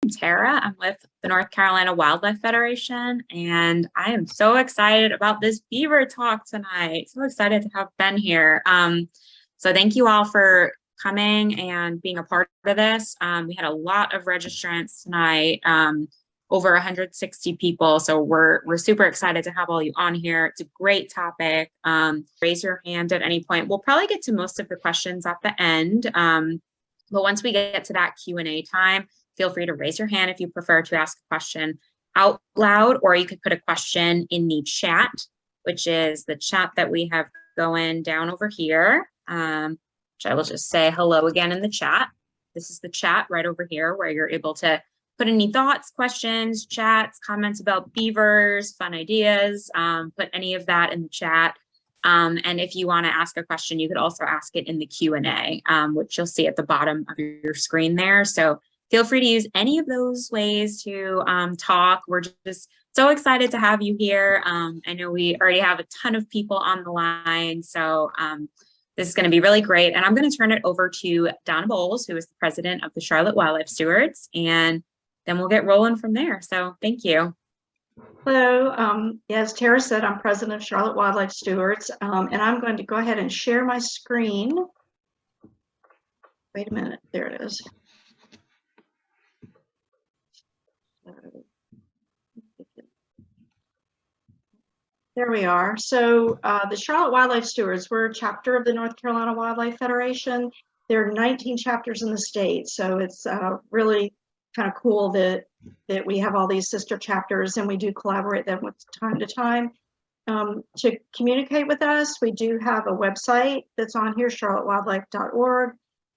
Tara. I'm with the North Carolina Wildlife Federation, and I am so excited about this beaver talk tonight. So excited to have Ben here. So thank you all for coming and being a part of this. We had a lot of registrants tonight, over 160 people. So we're super excited to have all you on here. It's a great topic. Raise your hand at any point. We'll probably get to most of the questions at the end. But once we get to that Q&A time, feel free to raise your hand if you prefer to ask a question out loud, or you could put a question in the chat, which is the chat that we have going down over here, which I will just say hello again in the chat. This is the chat right over here where you're able to put any thoughts, questions, chats, comments about beavers, fun ideas, put any of that in the chat. And if you want to ask a question, you could also ask it in the Q&A, which you'll see at the bottom of your screen there. So feel free to use any of those ways to talk. We're just so excited to have you here. I know we already have a ton of people on the line, so this is going to be really great. And I'm going to turn it over to Donna Bowles, who is the president of the Charlotte Wildlife Stewards, and then we'll get rolling from there. So thank you. Hello, as Tara said, I'm president of Charlotte Wildlife Stewards, and I'm going to go ahead and share my screen. Wait a minute, there it is. There we are. So the Charlotte Wildlife Stewards, we're a chapter of the North Carolina Wildlife Federation. There are 19 chapters in the state, so it's really kind of cool that we have all these sister chapters, and we do collaborate them with time to time. To communicate with us, we do have a website that's on here, charlottewildlife.org,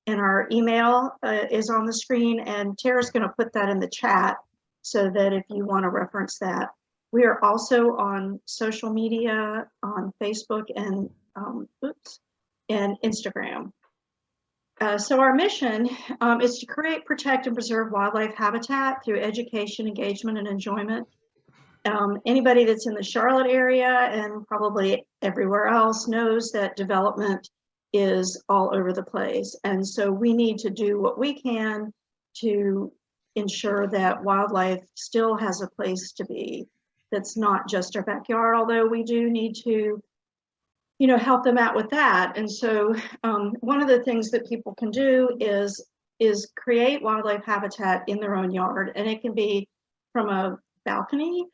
and our email is on the screen, and Tara's going to put that in the chat so that if you want to reference that. We are also on social media, on Facebook and Instagram. So our mission is to create, protect, and preserve wildlife habitat through education, engagement, and enjoyment. Anybody that's in the Charlotte area and probably everywhere else knows that development is all over the place. And so we need to do what we can to ensure that wildlife still has a place to be that's not just our backyard, although we do need to help them out with that. And so one of the things that people can do is create wildlife habitat in their own yard. And it can be from a balcony,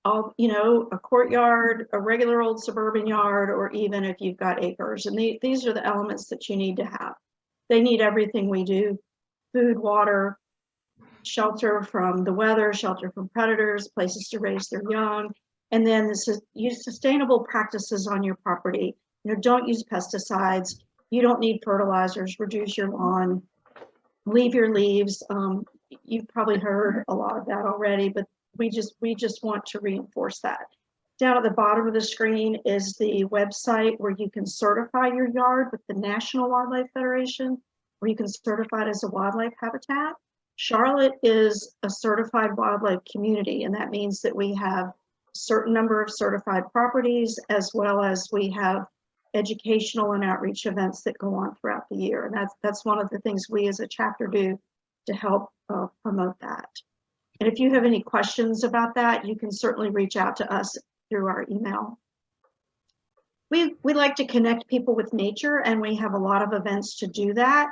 a courtyard, a regular old suburban yard, or even if you've got acres. And these are the elements that you need to have. They need everything we do: food, water, shelter from the weather, shelter from predators, places to raise their young. And then use sustainable practices on your property. Don't use pesticides. You don't need fertilizers. Reduce your lawn. Leave your leaves. You've probably heard a lot of that already, but we just want to reinforce that. Down at the bottom of the screen is the website where you can certify your yard with the National Wildlife Federation, where you can certify it as a wildlife habitat. Charlotte is a certified wildlife community, and that means that we have certain number of certified properties, as well as we have educational and outreach events that go on throughout the year. And that's one of the things we as a chapter do to help promote that. And if you have any questions about that, you can certainly reach out to us through our email. We like to connect people with nature, and we have a lot of events to do that.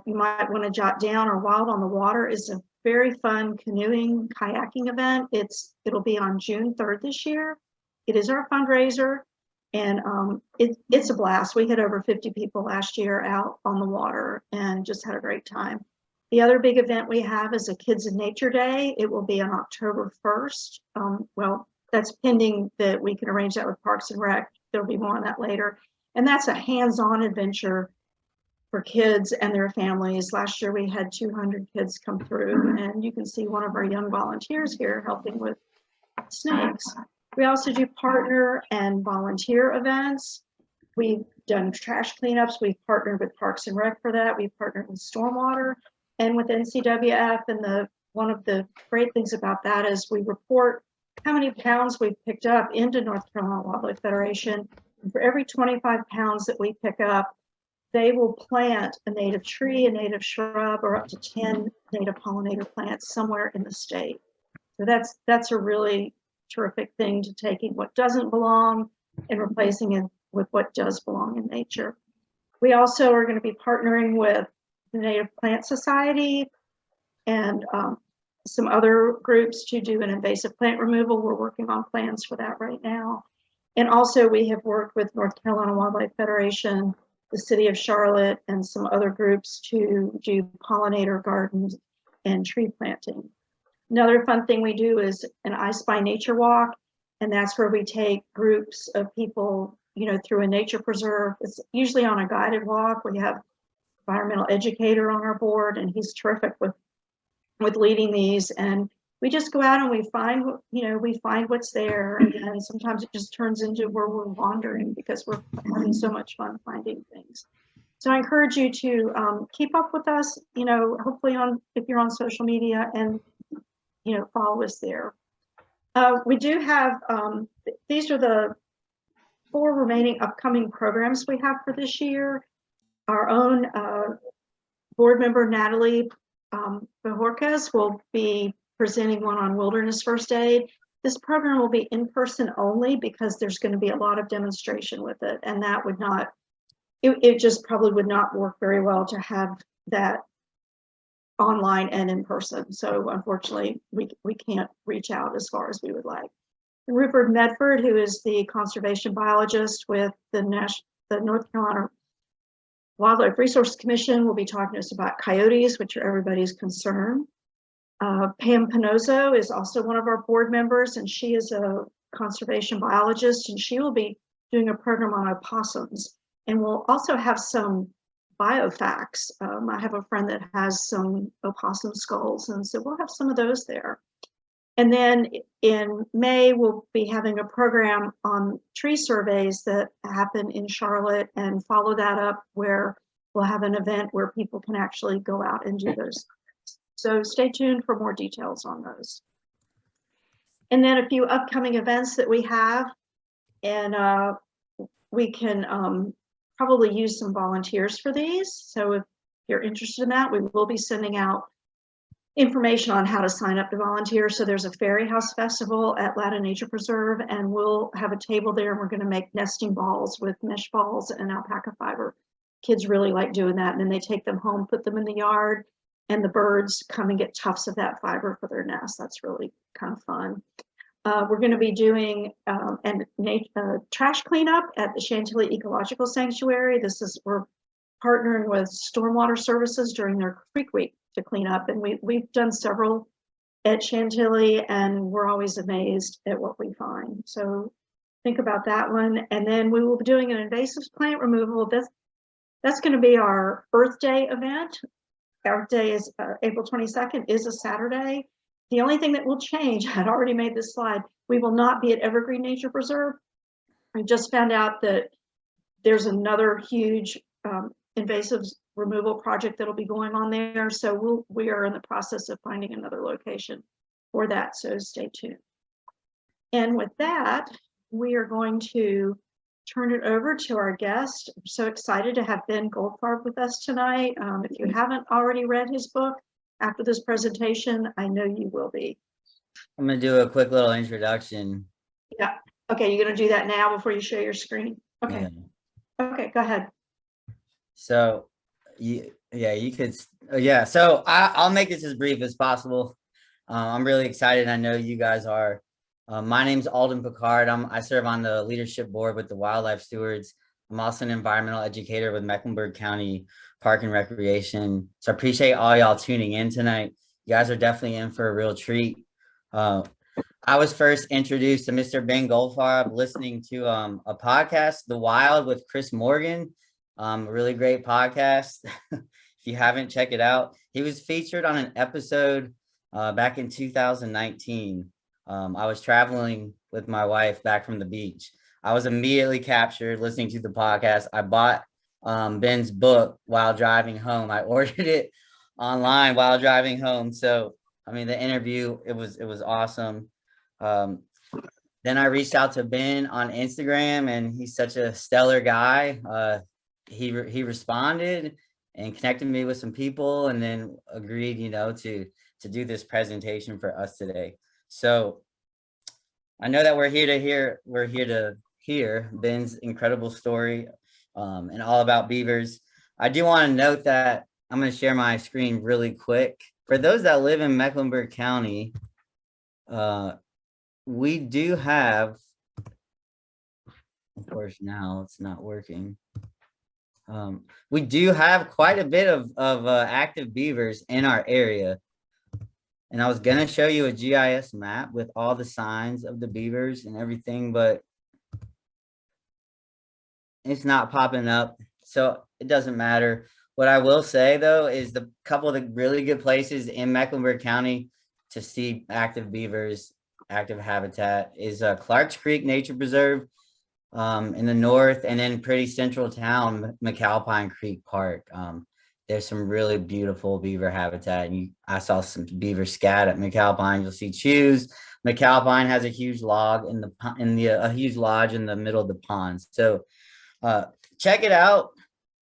You might want to jot down our Wild on the Water is a very fun canoeing, kayaking event. It'll be on June 3rd this year. It is our fundraiser, and it's a blast. We had over 50 people last year out on the water and just had a great time. The other big event we have is a Kids in Nature Day. It will be on October 1st. Well, that's pending that we can arrange that with Parks and Rec. There'll be more on that later. And that's a hands-on adventure for kids and their families. Last year we had 200 kids come through, and you can see one of our young volunteers here helping with snakes. We also do partner and volunteer events. We've done trash cleanups. We've partnered with Parks and Rec for that. We've partnered with Stormwater and with NCWF. And one of the great things about that is we report how many pounds we've picked up into North Carolina Wildlife Federation. And for every 25 pounds that we pick up, they will plant a native tree, a native shrub, or up to 10 native pollinator plants somewhere in the state. So that's a really terrific thing, to taking what doesn't belong and replacing it with what does belong in nature. We also are going to be partnering with the Native Plant Society and some other groups to do an invasive plant removal. We're working on plans for that right now. And also we have worked with North Carolina Wildlife Federation, the city of Charlotte, and some other groups to do pollinator gardens and tree planting. Another fun thing we do is an I Spy Nature Walk, and that's where we take groups of people, through a nature preserve. It's usually on a guided walk. We have environmental educator on our board, and he's terrific with leading these. And we just go out and we find what's there, and sometimes it just turns into where we're wandering because we're having so much fun finding things. So I encourage you to keep up with us, hopefully if you're on social media, and follow us there. We do have, these are the 4 remaining upcoming programs we have for this year. Our own board member, Natalie Bajorquez, will be presenting one on wilderness first aid. This program will be in person only because there's going to be a lot of demonstration with it, and that would not, it just probably would not work very well to have that online and in person. So unfortunately, we can't reach out as far as we would like. And Rupert Medford, who is the conservation biologist with the North Carolina Wildlife Resource Commission, will be talking to us about coyotes, which are everybody's concern. Pam Pinozo is also one of our board members, and she is a conservation biologist, and she will be doing a program on opossums. And we'll also have some biofacts. I have a friend that has some opossum skulls, and so we'll have some of those there. And then in May, we'll be having a program on tree surveys that happen in Charlotte, and follow that up where we'll have an event where people can actually go out and do those. So stay tuned for more details on those. And then a few upcoming events that we have, and we can probably use some volunteers for these. So if you're interested in that, we will be sending out information on how to sign up to volunteer. So there's a Fairy House Festival at Latta Nature Preserve, and we'll have a table there, and we're going to make nesting balls with mesh balls and alpaca fiber. Kids really like doing that, and then they take them home, put them in the yard, and the birds come and get tufts of that fiber for their nest. That's really kind of fun. We're going to be doing trash cleanup at the Chantilly Ecological Sanctuary. We're partnering with Stormwater Services during their Creek Week to clean up, and we've done several at Chantilly, and we're always amazed at what we find. So think about that one. And then we will be doing an invasive plant removal. That's going to be our Earth Day event. Earth Day is April 22nd, is a Saturday. The only thing that will change, I'd already made this slide, we will not be at Evergreen Nature Preserve. I just found out that there's another huge invasive removal project that'll be going on there. So we are in the process of finding another location for that. So stay tuned. And with that, we are going to turn it over to our guest. I'm so excited to have Ben Goldfarb with us tonight. If you haven't already read his book, after this presentation, I know you will be. I'm going to do a quick little introduction. Yeah. Okay, you're going to do that now before you share your screen? Okay. Yeah. Okay, go ahead. So, you could. So I'll make this as brief as possible. I'm really excited. I know you guys are. My name's Alden Picard. I serve on the leadership board with the Wildlife Stewards. I'm also an environmental educator with Mecklenburg County Park and Recreation. So I appreciate all y'all tuning in tonight. You guys are definitely in for a real treat. I was first introduced to Mr. Ben Goldfarb listening to a podcast, The Wild with Chris Morgan. A really great podcast. If you haven't, check it out. He was featured on an episode back in 2019. I was traveling with my wife back from the beach. I was immediately captured listening to the podcast. I bought Ben's book while driving home. I ordered it online while driving home. So, I mean, the interview, it was awesome. Then I reached out to Ben on Instagram, and he's such a stellar guy. he responded and connected me with some people, and then agreed, to do this presentation for us today. So I know that we're here to hear Ben's incredible story, and all about beavers. I do want to note that I'm going to share my screen really quick. For those that live in Mecklenburg County, we do have, of course, now it's not working. We do have quite a bit of active beavers in our area. And I was going to show you a GIS map with all the signs of the beavers and everything, but it's not popping up. So it doesn't matter. What I will say, though, is the couple of the really good places in Mecklenburg County to see active beavers, active habitat, is Clark's Creek Nature Preserve in the north, and then pretty central town, McAlpine Creek Park. There's some really beautiful beaver habitat. And I saw some beaver scat at McAlpine. You'll see chews. McAlpine has a huge lodge in the middle of the pond. So check it out.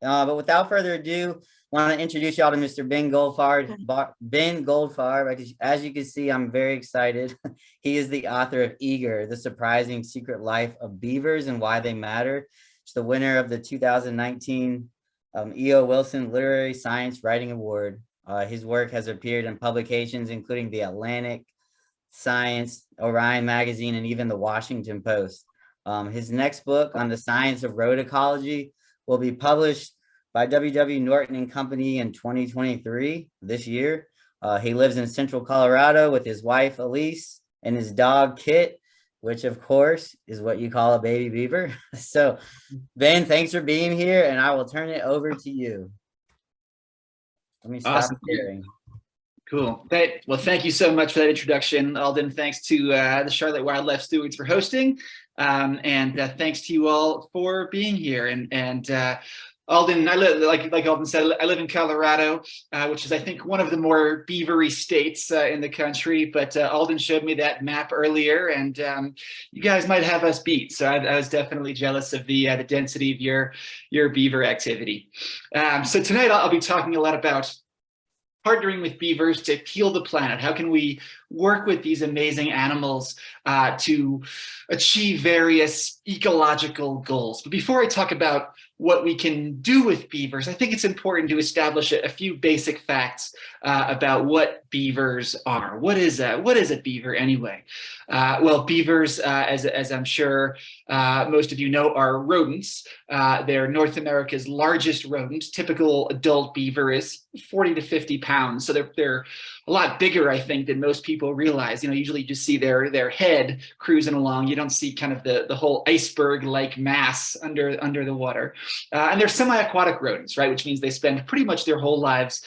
But without further ado, I want to introduce y'all to Mr. Ben Goldfarb. Ben Goldfarb, as you can see, I'm very excited. He is the author of Eager, The Surprising Secret Life of Beavers and Why They Matter. It's the winner of the 2019 E.O. Wilson Literary Science Writing Award. His work has appeared in publications including The Atlantic, Science, Orion Magazine, and even the Washington Post. His next book on the science of road ecology will be published by W.W. Norton and Company in 2023, this year. He lives in central Colorado with his wife, Elise, and his dog, Kit, which of course is what you call a baby beaver. So Ben, thanks for being here, and I will turn it over to you. Let me stop sharing. Cool. Well, thank you so much for that introduction, Alden. Thanks to the Charlotte Wildlife Stewards for hosting, and thanks to you all for being here. And Alden, I live, like Alden said, I live in Colorado, which is, I think, one of the more beavery states in the country. But Alden showed me that map earlier, and you guys might have us beat. So I was definitely jealous of the density of your beaver activity. So tonight I'll be talking a lot about partnering with beavers to heal the planet. How can we work with these amazing animals to achieve various ecological goals? But before I talk about what we can do with beavers, I think it's important to establish a few basic facts about what beavers are. What is a beaver anyway? Well, beavers, as I'm sure most of you know, are rodents. They're North America's largest rodent. Typical adult beaver is 40 to 50 pounds. So they're a lot bigger, I think, than most people realize. Usually you just see their head cruising along. You don't see kind of the whole iceberg-like mass under the water. And they're semi-aquatic rodents, right? Which means they spend pretty much their whole lives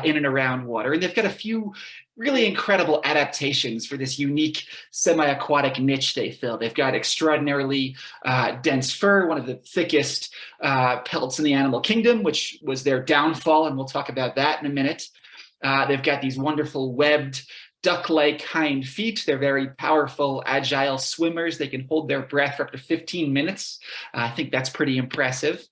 in and around water. And they've got a few really incredible adaptations for this unique semi-aquatic niche they fill. They've got extraordinarily dense fur, one of the thickest pelts in the animal kingdom, which was their downfall, and we'll talk about that in a minute. They've got these wonderful webbed duck-like hind feet. They're very powerful, agile swimmers. They can hold their breath for up to 15 minutes. I think that's pretty impressive.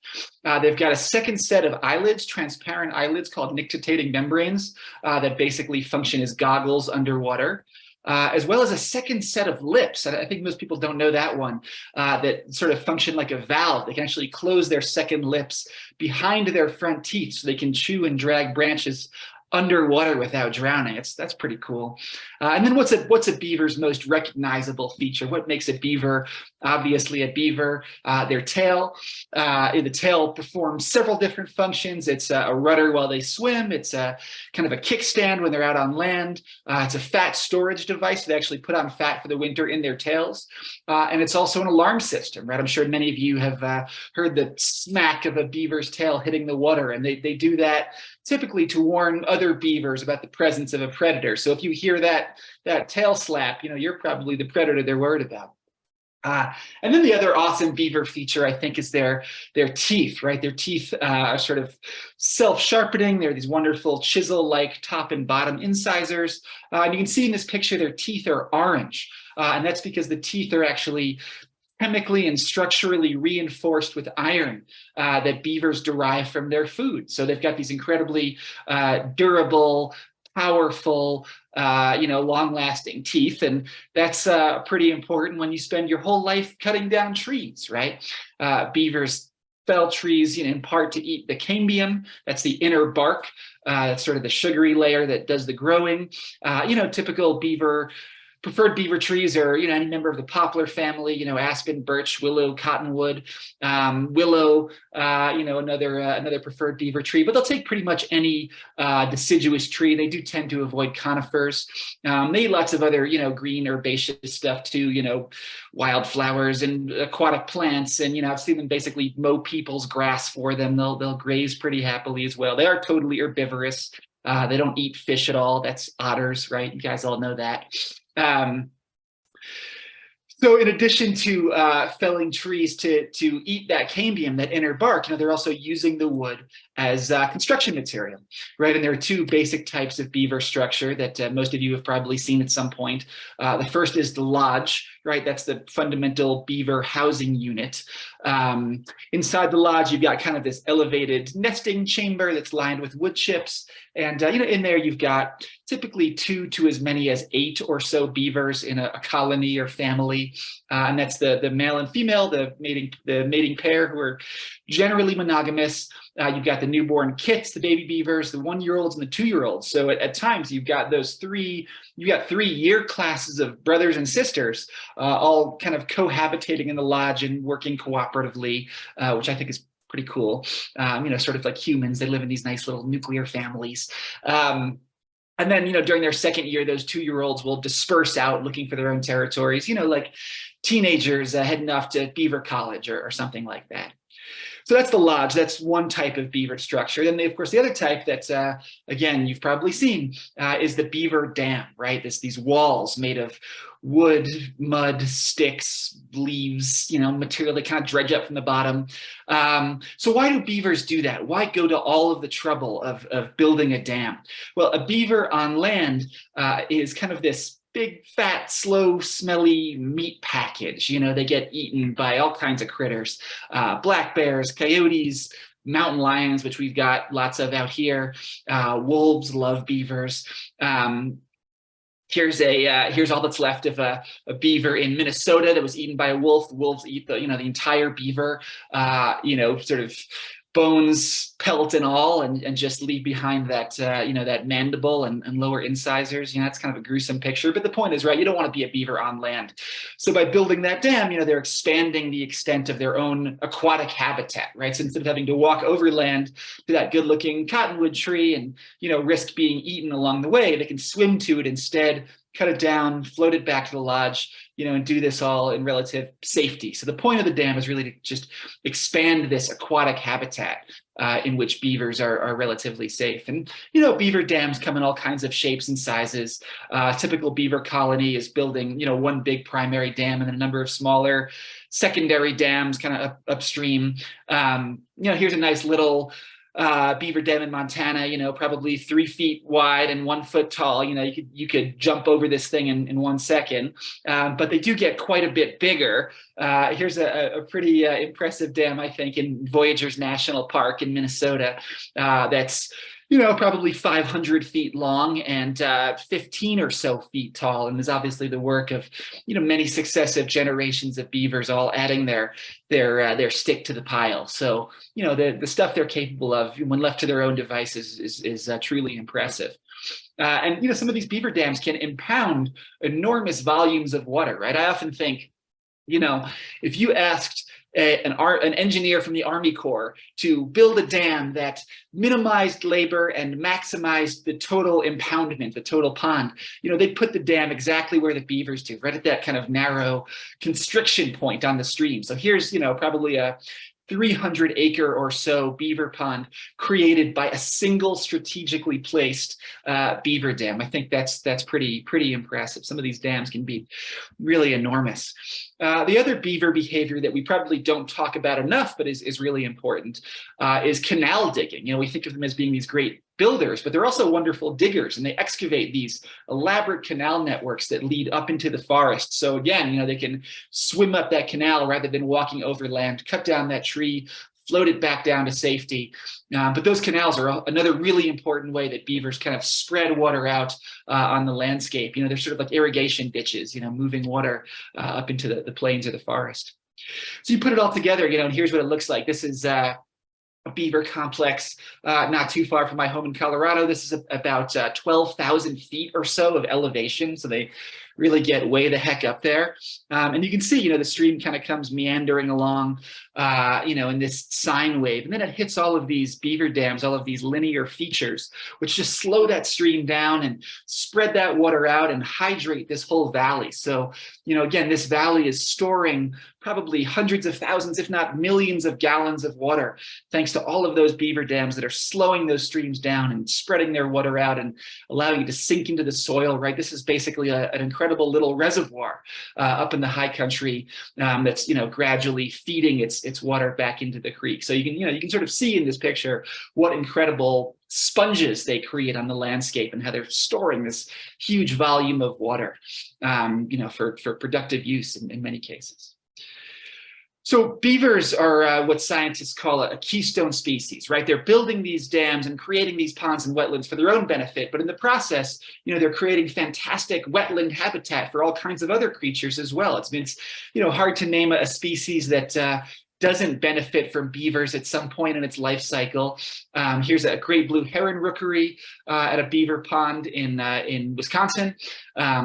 They've got a second set of eyelids, transparent eyelids called nictitating membranes that basically function as goggles underwater. As well as a second set of lips. I think most people don't know that one, that sort of function like a valve. They can actually close their second lips behind their front teeth so they can chew and drag branches underwater without drowning. That's pretty cool. And then what's a beaver's most recognizable feature? What makes a beaver obviously a beaver? Their tail. The tail performs several different functions. It's a rudder while they swim. It's a kind of a kickstand when they're out on land. It's a fat storage device. They actually put on fat for the winter in their tails. And it's also an alarm system, right? I'm sure many of you have heard the smack of a beaver's tail hitting the water, and they do that typically to warn other beavers about the presence of a predator. So if you hear that tail slap, you're probably the predator they're worried about. And then the other awesome beaver feature, I think, is their teeth, right? Their teeth are sort of self-sharpening. They're these wonderful chisel-like top and bottom incisors. And you can see in this picture, their teeth are orange. And that's because the teeth are actually chemically and structurally reinforced with iron that beavers derive from their food. So they've got these incredibly durable, powerful, long-lasting teeth, and that's pretty important when you spend your whole life cutting down trees, right? Beavers fell trees, in part to eat the cambium. That's the inner bark. That's sort of the sugary layer that does the growing. Typical preferred beaver trees are, any member of the poplar family, aspen, birch, willow, cottonwood, willow, another preferred beaver tree, but they'll take pretty much any deciduous tree. They do tend to avoid conifers. They eat lots of other, green herbaceous stuff too, wildflowers and aquatic plants. And, I've seen them basically mow people's grass for them. They'll graze pretty happily as well. They are totally herbivorous. They don't eat fish at all. That's otters, right? You guys all know that. So in addition to felling trees to eat that cambium, that inner bark, they're also using the wood as construction material, right? And there are two basic types of beaver structure that most of you have probably seen at some point. The first is the lodge, right? That's the fundamental beaver housing unit. Inside the lodge, you've got kind of this elevated nesting chamber that's lined with wood chips. And, in there, you've got typically 2 to as many as 8 or so beavers in a colony or family. And that's the male and female, the mating pair, who are generally monogamous. You've got the newborn kits, the baby beavers, the 1-year-olds and the 2-year-olds. So at times you've got three year classes of brothers and sisters, all kind of cohabitating in the lodge and working cooperatively, which I think is pretty cool. Sort of like humans, they live in these nice little nuclear families. And then, during their second year, those 2-year-olds will disperse out looking for their own territories, like teenagers heading off to beaver college or something like that. So that's the lodge. That's one type of beaver structure. Then, of course, the other type that's, again, you've probably seen is the beaver dam, right? These walls made of wood, mud, sticks, leaves, material that kind of dredge up from the bottom. So why do beavers do that? Why go to all of the trouble of building a dam? Well, a beaver on land is kind of this big, fat, slow, smelly meat package. They get eaten by all kinds of critters, black bears, coyotes, mountain lions, which we've got lots of out here. Wolves love beavers. Here's all that's left of a beaver in Minnesota that was eaten by a wolf. The wolves eat the entire beaver, sort of bones, pelt and all, and just leave behind that, that mandible and lower incisors. That's kind of a gruesome picture. But the point is, right, you don't want to be a beaver on land. So by building that dam, they're expanding the extent of their own aquatic habitat, right? So instead of having to walk overland to that good looking cottonwood tree and, risk being eaten along the way, they can swim to it instead, cut it down, float it back to the lodge, and do this all in relative safety. So the point of the dam is really to just expand this aquatic habitat in which beavers are relatively safe. And, beaver dams come in all kinds of shapes and sizes. Typical beaver colony is building, one big primary dam and a number of smaller secondary dams kind of upstream. Here's a nice little beaver dam in Montana, probably 3 feet wide and 1 foot tall. You could jump over this thing in 1 second, but they do get quite a bit bigger. Here's a pretty impressive dam, I think, in Voyageurs National Park in Minnesota. That's probably 500 feet long and 15 or so feet tall, and is obviously the work of many successive generations of beavers, all adding their stick to the pile. So the stuff they're capable of when left to their own devices is truly impressive. And some of these beaver dams can impound enormous volumes of water, right? I often think, if you asked an engineer from the Army Corps to build a dam that minimized labor and maximized the total impoundment, the total pond, they'd put the dam exactly where the beavers do, right at that kind of narrow constriction point on the stream. So here's, probably a 300-acre or so beaver pond created by a single strategically placed beaver dam. I think that's pretty impressive. Some of these dams can be really enormous. The other beaver behavior that we probably don't talk about enough, but is really important, is canal digging. You know, we think of them as being these great builders, but they're also wonderful diggers, and they excavate these elaborate canal networks that lead up into the forest. So again, you know, they can swim up that canal rather than walking overland, cut down that tree, float it back down to safety. But those canals are another really important way that beavers kind of spread water out on the landscape. You know, they're sort of like irrigation ditches, you know, moving water up into the plains or the forest. So you put it all together, you know, and here's what it looks like. This is a beaver complex not too far from my home in Colorado. This is about 12,000 feet or so of elevation. So they really get way the heck up there. And you can see, you know, the stream kind of comes meandering along, you know, in this sine wave. And then it hits all of these beaver dams, all of these linear features, which just slow that stream down and spread that water out and hydrate this whole valley. So, you know, again, this valley is storing probably hundreds of thousands, if not millions of gallons of water, thanks to all of those beaver dams that are slowing those streams down and spreading their water out and allowing it to sink into the soil, right? This is basically an incredible little reservoir up in the high country that's, you know, gradually feeding its water back into the creek. So you can sort of see in this picture what incredible sponges they create on the landscape and how they're storing this huge volume of water, you know, for productive use in many cases. So beavers are what scientists call a keystone species, right? They're building these dams and creating these ponds and wetlands for their own benefit, but in the process, you know, they're creating fantastic wetland habitat for all kinds of other creatures as well. It's you know, hard to name a species that doesn't benefit from beavers at some point in its life cycle. Here's a great blue heron rookery at a beaver pond in Wisconsin.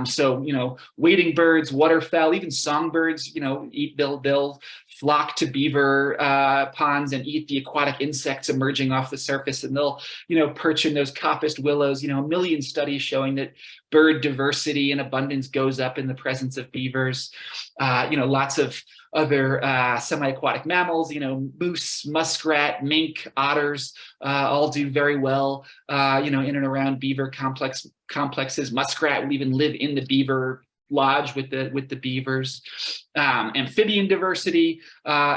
So, you know, wading birds, waterfowl, even songbirds, you know, they'll flock to beaver ponds and eat the aquatic insects emerging off the surface, and they'll, you know, perch in those coppiced willows. You know, a million studies showing that bird diversity and abundance goes up in the presence of beavers. You know, lots of other semi-aquatic mammals, you know, moose, muskrat, mink, otters, all do very well, you know, in and around beaver complexes. Muskrat will even live in the beaver lodge with the beavers. Amphibian diversity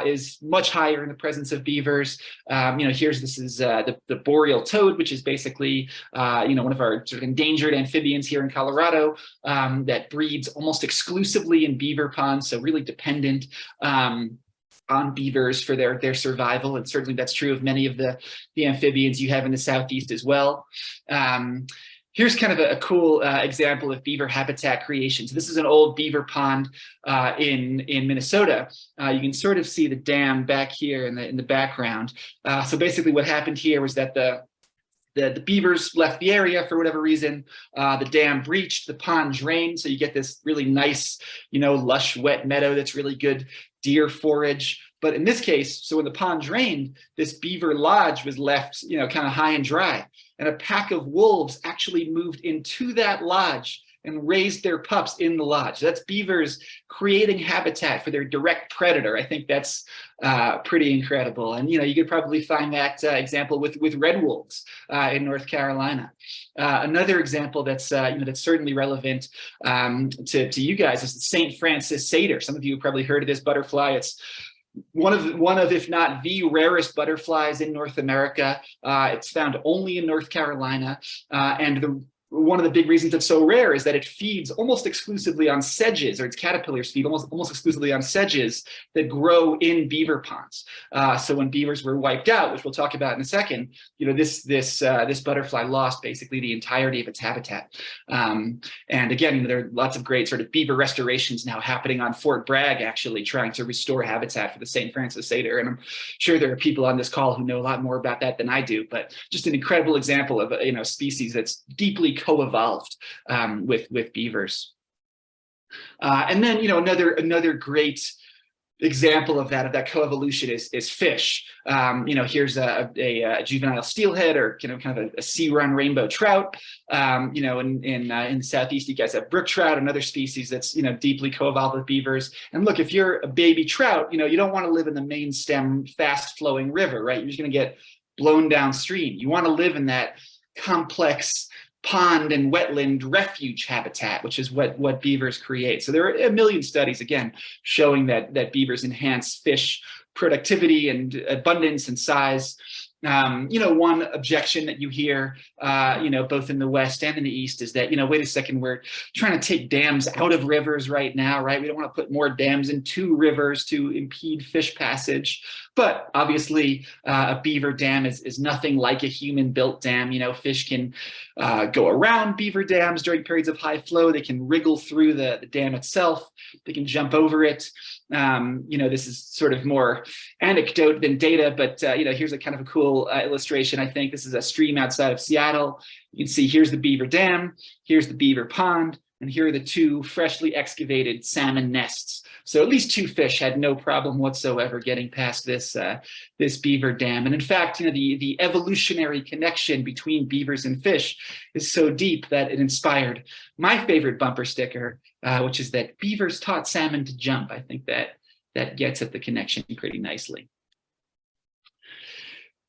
is much higher in the presence of beavers. You know, this is the boreal toad, which is basically, you know, one of our sort of endangered amphibians here in Colorado that breeds almost exclusively in beaver ponds, so really dependent on beavers for their survival. And certainly that's true of many of the amphibians you have in the Southeast as well. Here's kind of a cool example of beaver habitat creation. So this is an old beaver pond in Minnesota. You can sort of see the dam back here in the background. So basically what happened here was that the beavers left the area for whatever reason. The dam breached, the pond drained. So you get this really nice, you know, lush, wet meadow that's really good deer forage. But in this case, so when the pond drained, this beaver lodge was left, you know, kind of high and dry. And a pack of wolves actually moved into that lodge and raised their pups in the lodge. That's beavers creating habitat for their direct predator. I think that's pretty incredible. And, you know, you could probably find that example with red wolves in North Carolina. Another example that's, you know, that's certainly relevant to you guys is the St. Francis satyr. Some of you have probably heard of this butterfly. It's one of, if not the rarest butterflies in North America. It's found only in North Carolina, and one of the big reasons it's so rare is that it feeds almost exclusively on sedges, or its caterpillars feed almost exclusively on sedges that grow in beaver ponds. So when beavers were wiped out, which we'll talk about in a second, you know, this butterfly lost basically the entirety of its habitat. And again, you know, there are lots of great sort of beaver restorations now happening on Fort Bragg, actually trying to restore habitat for the St. Francis satyr. And I'm sure there are people on this call who know a lot more about that than I do, but just an incredible example of a, you know, species that's deeply co-evolved with beavers. And then, you know, another great example of that co-evolution is fish. You know, here's a juvenile steelhead, or kind of a sea-run rainbow trout. You know, in the Southeast, you guys have brook trout, another species that's, you know, deeply co-evolved with beavers. And look, if you're a baby trout, you know, you don't want to live in the main stem, fast-flowing river, right? You're just going to get blown downstream. You want to live in that complex pond and wetland refuge habitat, which is what beavers create. So there are a million studies, again, showing that beavers enhance fish productivity and abundance and size. One objection that you hear, both in the West and in the East is that, wait a second, we're trying to take dams out of rivers right now, right? We don't want to put more dams into rivers to impede fish passage. But obviously, a beaver dam is nothing like a human-built dam. Fish can go around beaver dams during periods of high flow. They can wriggle through the dam itself. They can jump over it. This is sort of more anecdote than data, but here's a kind of a cool illustration. I think this is a stream outside of Seattle. You can see here's the beaver dam, here's the beaver pond, and here are the two freshly excavated salmon nests. So at least two fish had no problem whatsoever getting past this beaver dam. And in fact, the evolutionary connection between beavers and fish is so deep that it inspired my favorite bumper sticker, which is that beavers taught salmon to jump. I think that gets at the connection pretty nicely.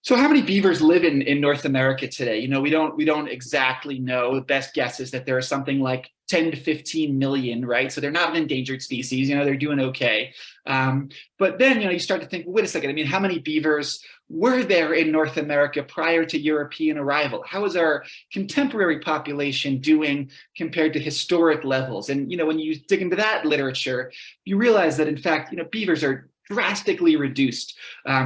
So how many beavers live in North America today? We don't exactly know. The best guess is that there are something like 10 to 15 million, right? So they're not an endangered species, they're doing okay. But then, you start to think, well, wait a second, how many beavers were there in North America prior to European arrival? How is our contemporary population doing compared to historic levels? And, when you dig into that literature, you realize that in fact, beavers are drastically reduced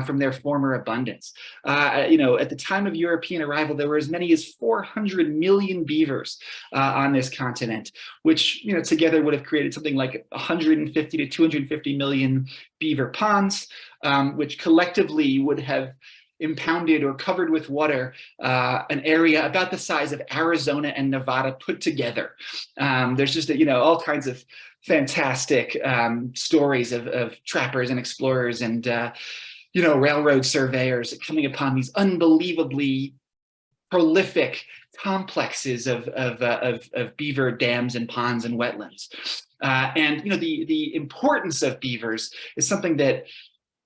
from their former abundance. At the time of European arrival, there were as many as 400 million beavers on this continent, which together would have created something like 150 to 250 million beaver ponds, which collectively would have impounded or covered with water an area about the size of Arizona and Nevada put together. There's just all kinds of fantastic stories of trappers and explorers and railroad surveyors coming upon these unbelievably prolific complexes of beaver dams and ponds and wetlands. And the importance of beavers is something that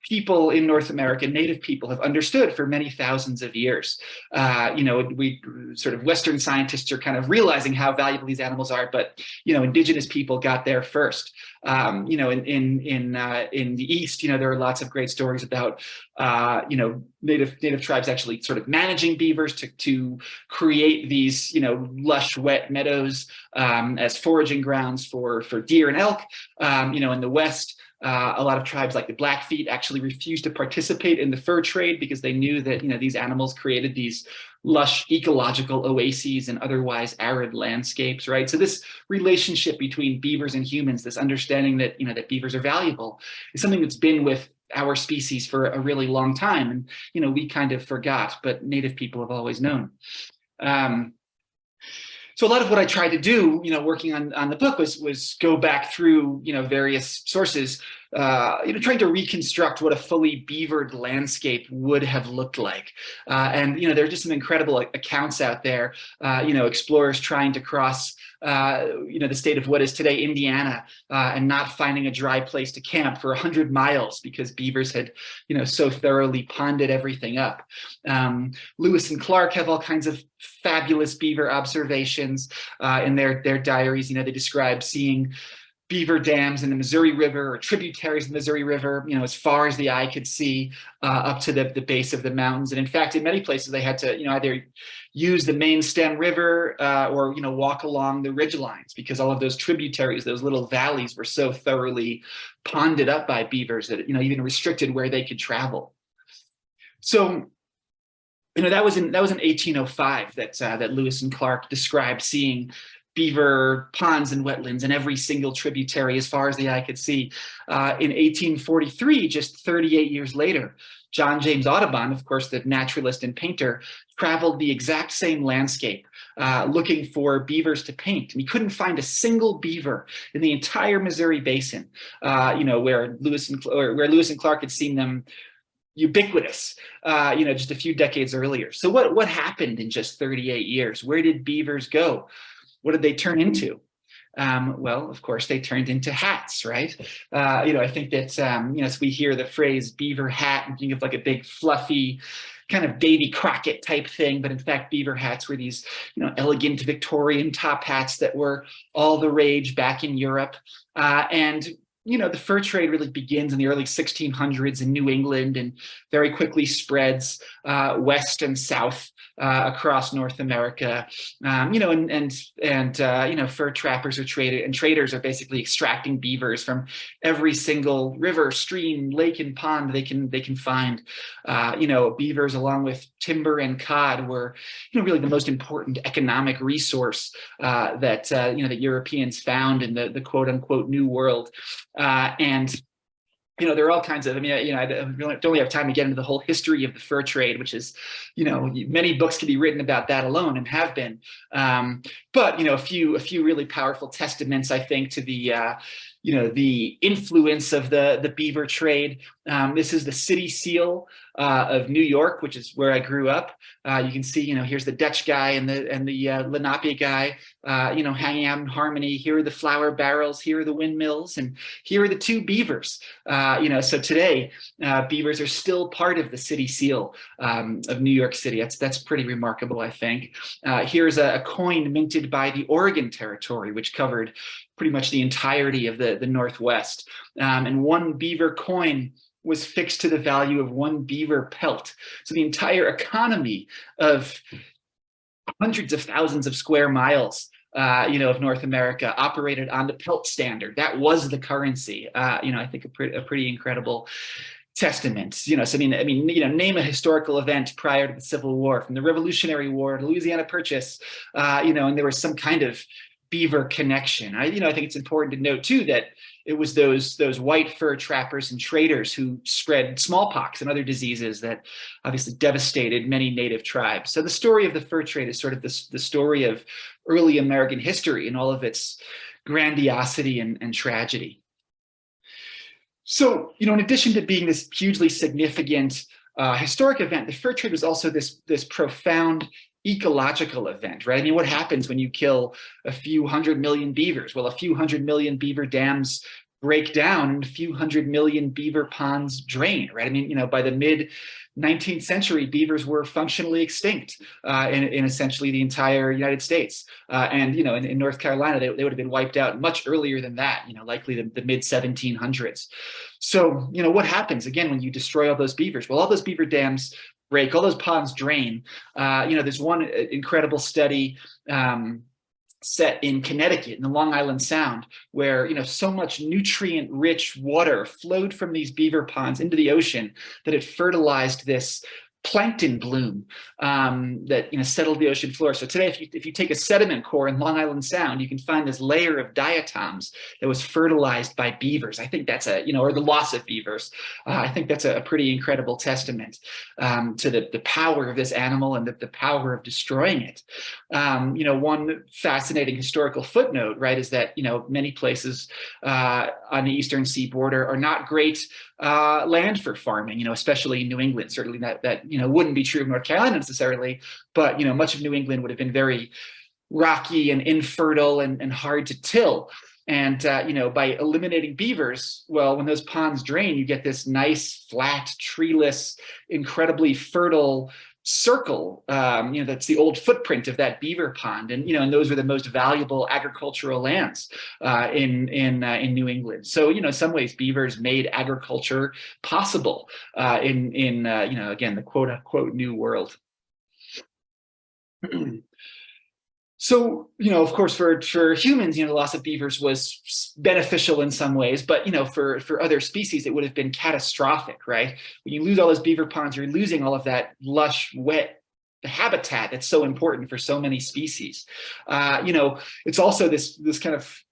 people in North America, native people, have understood for many thousands of years. We sort of Western scientists are kind of realizing how valuable these animals are, but indigenous people got there first. In the East, there are lots of great stories about native tribes actually sort of managing beavers to create these lush wet meadows as foraging grounds for deer and elk. In the West, a lot of tribes like the Blackfeet actually refused to participate in the fur trade because they knew that these animals created these lush ecological oases and otherwise arid landscapes, right? So this relationship between beavers and humans, this understanding that that beavers are valuable, is something that's been with our species for a really long time, and we kind of forgot, but native people have always known. So a lot of what I tried to do, working on the book was go back through, various sources, trying to reconstruct what a fully beavered landscape would have looked like. And, there are just some incredible accounts out there, explorers trying to cross, the state of what is today Indiana, and not finding a dry place to camp for 100 miles because beavers had, so thoroughly ponded everything up. Lewis and Clark have all kinds of fabulous beaver observations in their diaries. They describe seeing beaver dams in the Missouri River or tributaries of the Missouri River, as far as the eye could see, up to the base of the mountains. And in fact, in many places, they had to, either use the main stem river or, walk along the ridge lines because all of those tributaries, those little valleys, were so thoroughly ponded up by beavers that, even restricted where they could travel. So, that was in 1805 that Lewis and Clark described seeing beaver ponds and wetlands in every single tributary as far as the eye could see. In 1843, just 38 years later, John James Audubon, of course, the naturalist and painter, traveled the exact same landscape looking for beavers to paint. And he couldn't find a single beaver in the entire Missouri Basin, where Lewis and Clark had seen them ubiquitous, just a few decades earlier. So what happened in just 38 years? Where did beavers go? What did they turn into? Well, of course, they turned into hats, right? I think that, as we hear the phrase beaver hat and think of like a big fluffy kind of Davy Crockett type thing, but in fact, beaver hats were these, elegant Victorian top hats that were all the rage back in Europe. And the fur trade really begins in the early 1600s in New England and very quickly spreads west and south across North America. Fur trappers are traders are basically extracting beavers from every single river, stream, lake, and pond they can find. Beavers, along with timber and cod, were really the most important economic resource that Europeans found in the quote unquote New World. There are all kinds of, I don't really have time to get into the whole history of the fur trade, which is, many books can be written about that alone and have been. But a few really powerful testaments, I think, to the influence of the beaver trade. This is the city seal of New York, which is where I grew up. You can see, here's the Dutch guy and the Lenape guy, hanging out in harmony. Here are the flour barrels. Here are the windmills, and here are the two beavers. So today, beavers are still part of the city seal of New York City. That's pretty remarkable, I think. Here's a coin minted by the Oregon Territory, which covered pretty much the entirety of the Northwest. And one beaver coin was fixed to the value of one beaver pelt. So the entire economy of hundreds of thousands of square miles of North America operated on the pelt standard. That was the currency. I think a pretty incredible testament. Name a historical event prior to the Civil War, from the Revolutionary War to Louisiana Purchase, and there was some kind of beaver connection. I think it's important to note too that it was those white fur trappers and traders who spread smallpox and other diseases that obviously devastated many native tribes. So the story of the fur trade is sort of the story of early American history and all of its grandiosity and tragedy. So, in addition to being this hugely significant historic event, the fur trade was also this profound ecological event, right? What happens when you kill a few 100 million beavers? Well, a few 100 million beaver dams break down and a few 100 million beaver ponds drain, right? By the mid 19th century, beavers were functionally extinct in essentially the entire United States. In North Carolina, they would have been wiped out much earlier than that, likely the mid 1700s. So, what happens again when you destroy all those beavers? Well, all those beaver dams break, all those ponds drain. There's one incredible study set in Connecticut, in the Long Island Sound, where so much nutrient-rich water flowed from these beaver ponds into the ocean that it fertilized this plankton bloom that settled the ocean floor. So today, if you take a sediment core in Long Island Sound, you can find this layer of diatoms that was fertilized by beavers. I think that's or the loss of beavers. I think that's a pretty incredible testament to the power of this animal and the power of destroying it. One fascinating historical footnote, right, is that many places on the eastern seaboard are not great land for farming, especially in New England. Certainly that wouldn't be true of North Carolina necessarily, but much of New England would have been very rocky and infertile and hard to till. And by eliminating beavers, well, when those ponds drain, you get this nice, flat, treeless, incredibly fertile circle. That's the old footprint of that beaver pond, and those are the most valuable agricultural lands in New England. So in some ways, beavers made agriculture possible in again, the quote unquote New World. So, of course, for humans, the loss of beavers was beneficial in some ways, but, for other species, it would have been catastrophic, right? When you lose all those beaver ponds, you're losing all of that lush, wet habitat that's so important for so many species. It's also this kind of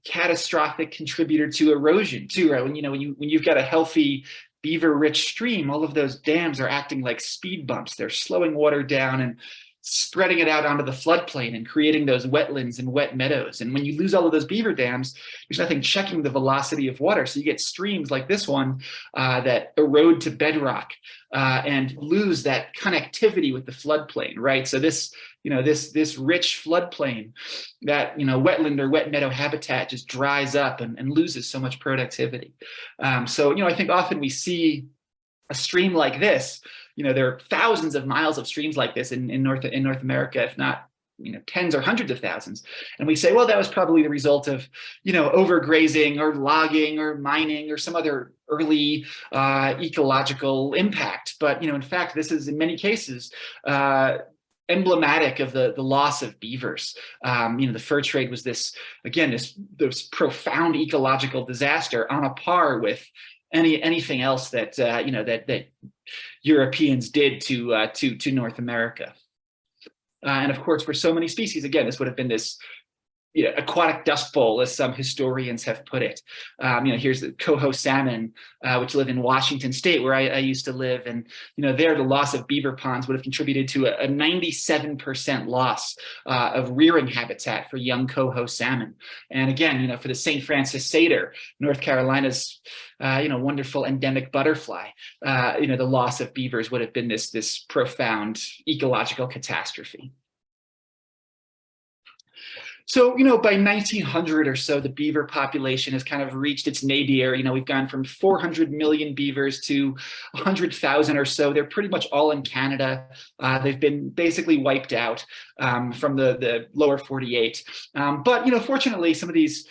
catastrophic contributor to erosion too, right? When you've got a healthy beaver-rich stream, all of those dams are acting like speed bumps. They're slowing water down and spreading it out onto the floodplain and creating those wetlands and wet meadows. And when you lose all of those beaver dams, there's nothing checking the velocity of water. So you get streams like this one that erode to bedrock and lose that connectivity with the floodplain, right? So this rich floodplain, that wetland or wet meadow habitat just dries up and loses so much productivity. So I think often we see a stream like this, there are thousands of miles of streams like this in North America, if not tens or hundreds of thousands. And we say, well, that was probably the result of, overgrazing or logging or mining or some other early ecological impact. But, in fact, this is in many cases emblematic of the loss of beavers. The fur trade was this profound ecological disaster on a par with anything else that that Europeans did to North America. And of course, for so many species, again, this would have been this aquatic dust bowl, as some historians have put it. Here's the coho salmon, which live in Washington State, where I used to live. And, there, the loss of beaver ponds would have contributed to a 97% loss of rearing habitat for young coho salmon. And again, for the St. Francis satyr, North Carolina's, wonderful endemic butterfly, the loss of beavers would have been this profound ecological catastrophe. So, by 1900 or so, the beaver population has kind of reached its nadir. We've gone from 400 million beavers to 100,000 or so. They're pretty much all in Canada. They've been basically wiped out from the lower 48. But, fortunately, some of these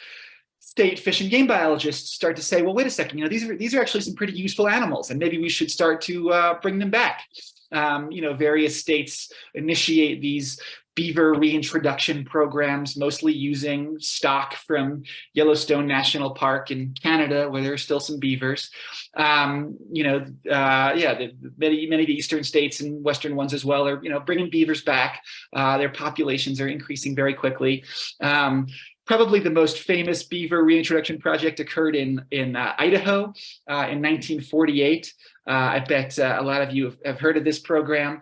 state fish and game biologists start to say, well, wait a second, these are actually some pretty useful animals, and maybe we should start to bring them back. Various states initiate these beaver reintroduction programs, mostly using stock from Yellowstone National Park in Canada, where there are still some beavers. Many of the eastern states and western ones as well are, bringing beavers back. Their populations are increasing very quickly. Probably the most famous beaver reintroduction project occurred in Idaho in 1948. I bet a lot of you have heard of this program.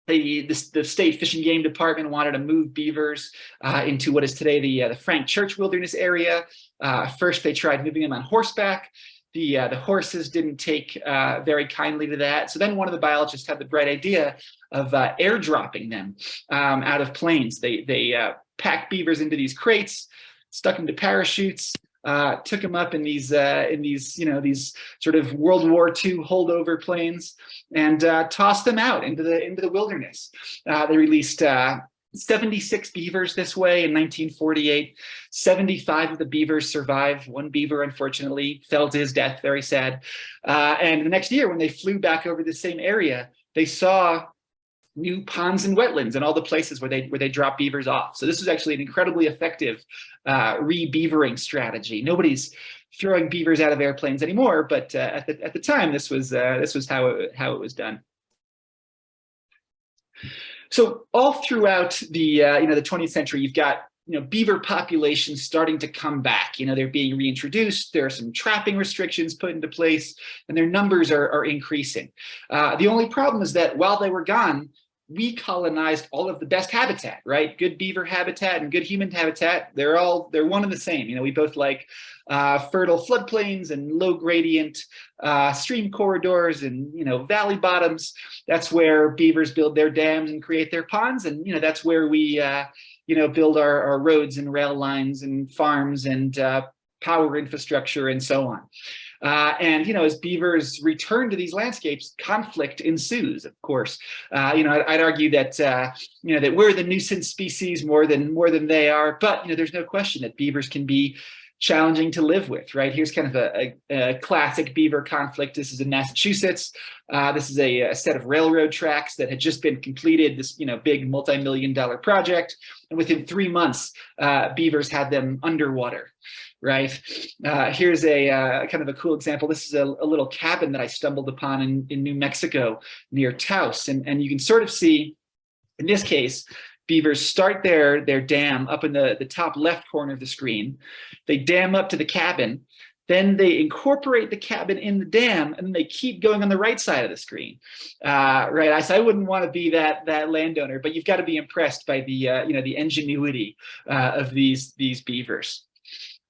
The state fish and game department wanted to move beavers into what is today the Frank Church Wilderness area. First, they tried moving them on horseback. The horses didn't take very kindly to that. So then one of the biologists had the bright idea of airdropping them out of planes. They packed beavers into these crates, stuck them to parachutes, took them up in these sort of World War II holdover planes, and tossed them out into the wilderness. They released 76 beavers this way in 1948. 75 of the beavers survived. One beaver, unfortunately, fell to his death. Very sad. And the next year, when they flew back over the same area, they saw new ponds and wetlands and all the places where they drop beavers off. So this was actually an incredibly effective re-beavering strategy. Nobody's throwing beavers out of airplanes anymore, but at the time, this was how it was done. So all throughout the 20th century, you've got beaver populations starting to come back. They're being reintroduced. There are some trapping restrictions put into place, and their numbers are increasing. The only problem is that while they were gone, we colonized all of the best habitat, right? Good beaver habitat and good human habitat, they're one and the same. We both like fertile floodplains and low gradient stream corridors and valley bottoms. That's where beavers build their dams and create their ponds, and that's where we build our roads and rail lines and farms and power infrastructure and so on. And as beavers return to these landscapes, conflict ensues. Of course, I'd argue that that we're the nuisance species more than they are. But there's no question that beavers can be challenging to live with. Right, here's kind of a classic beaver conflict. This is in Massachusetts. This is a set of railroad tracks that had just been completed. This big multi-million-dollar project, and within 3 months, beavers had them underwater. Right. Here's a kind of a cool example. This is a little cabin that I stumbled upon in New Mexico near Taos. And you can sort of see, in this case, beavers start their dam up in the top left corner of the screen. They dam up to the cabin. Then they incorporate the cabin in the dam, and then they keep going on the right side of the screen. Right, I wouldn't want to be that landowner, but you've got to be impressed by the ingenuity of these beavers.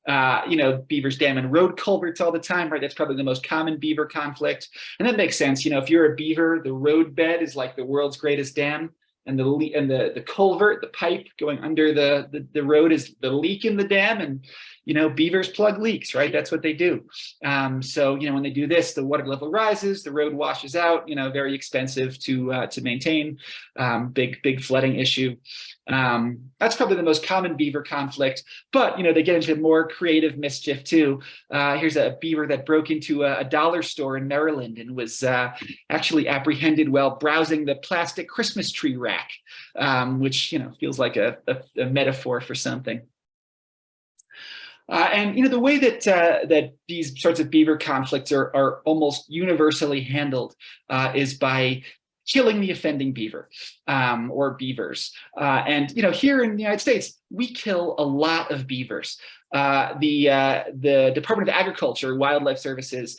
Beavers dam and road culverts all the time, right? That's probably the most common beaver conflict. And that makes sense. If you're a beaver, the road bed is like the world's greatest dam, and the culvert, the pipe going under the road, is the leak in the dam. And beavers plug leaks, right? That's what they do. So, when they do this, the water level rises, the road washes out, very expensive to maintain, big flooding issue. That's probably the most common beaver conflict, but, they get into more creative mischief too. Here's a beaver that broke into a dollar store in Maryland and was actually apprehended while browsing the plastic Christmas tree rack, which, feels like a metaphor for something. And the way that these sorts of beaver conflicts are almost universally handled is by killing the offending beaver or beavers. And here in the United States, we kill a lot of beavers. The Department of Agriculture, Wildlife Services,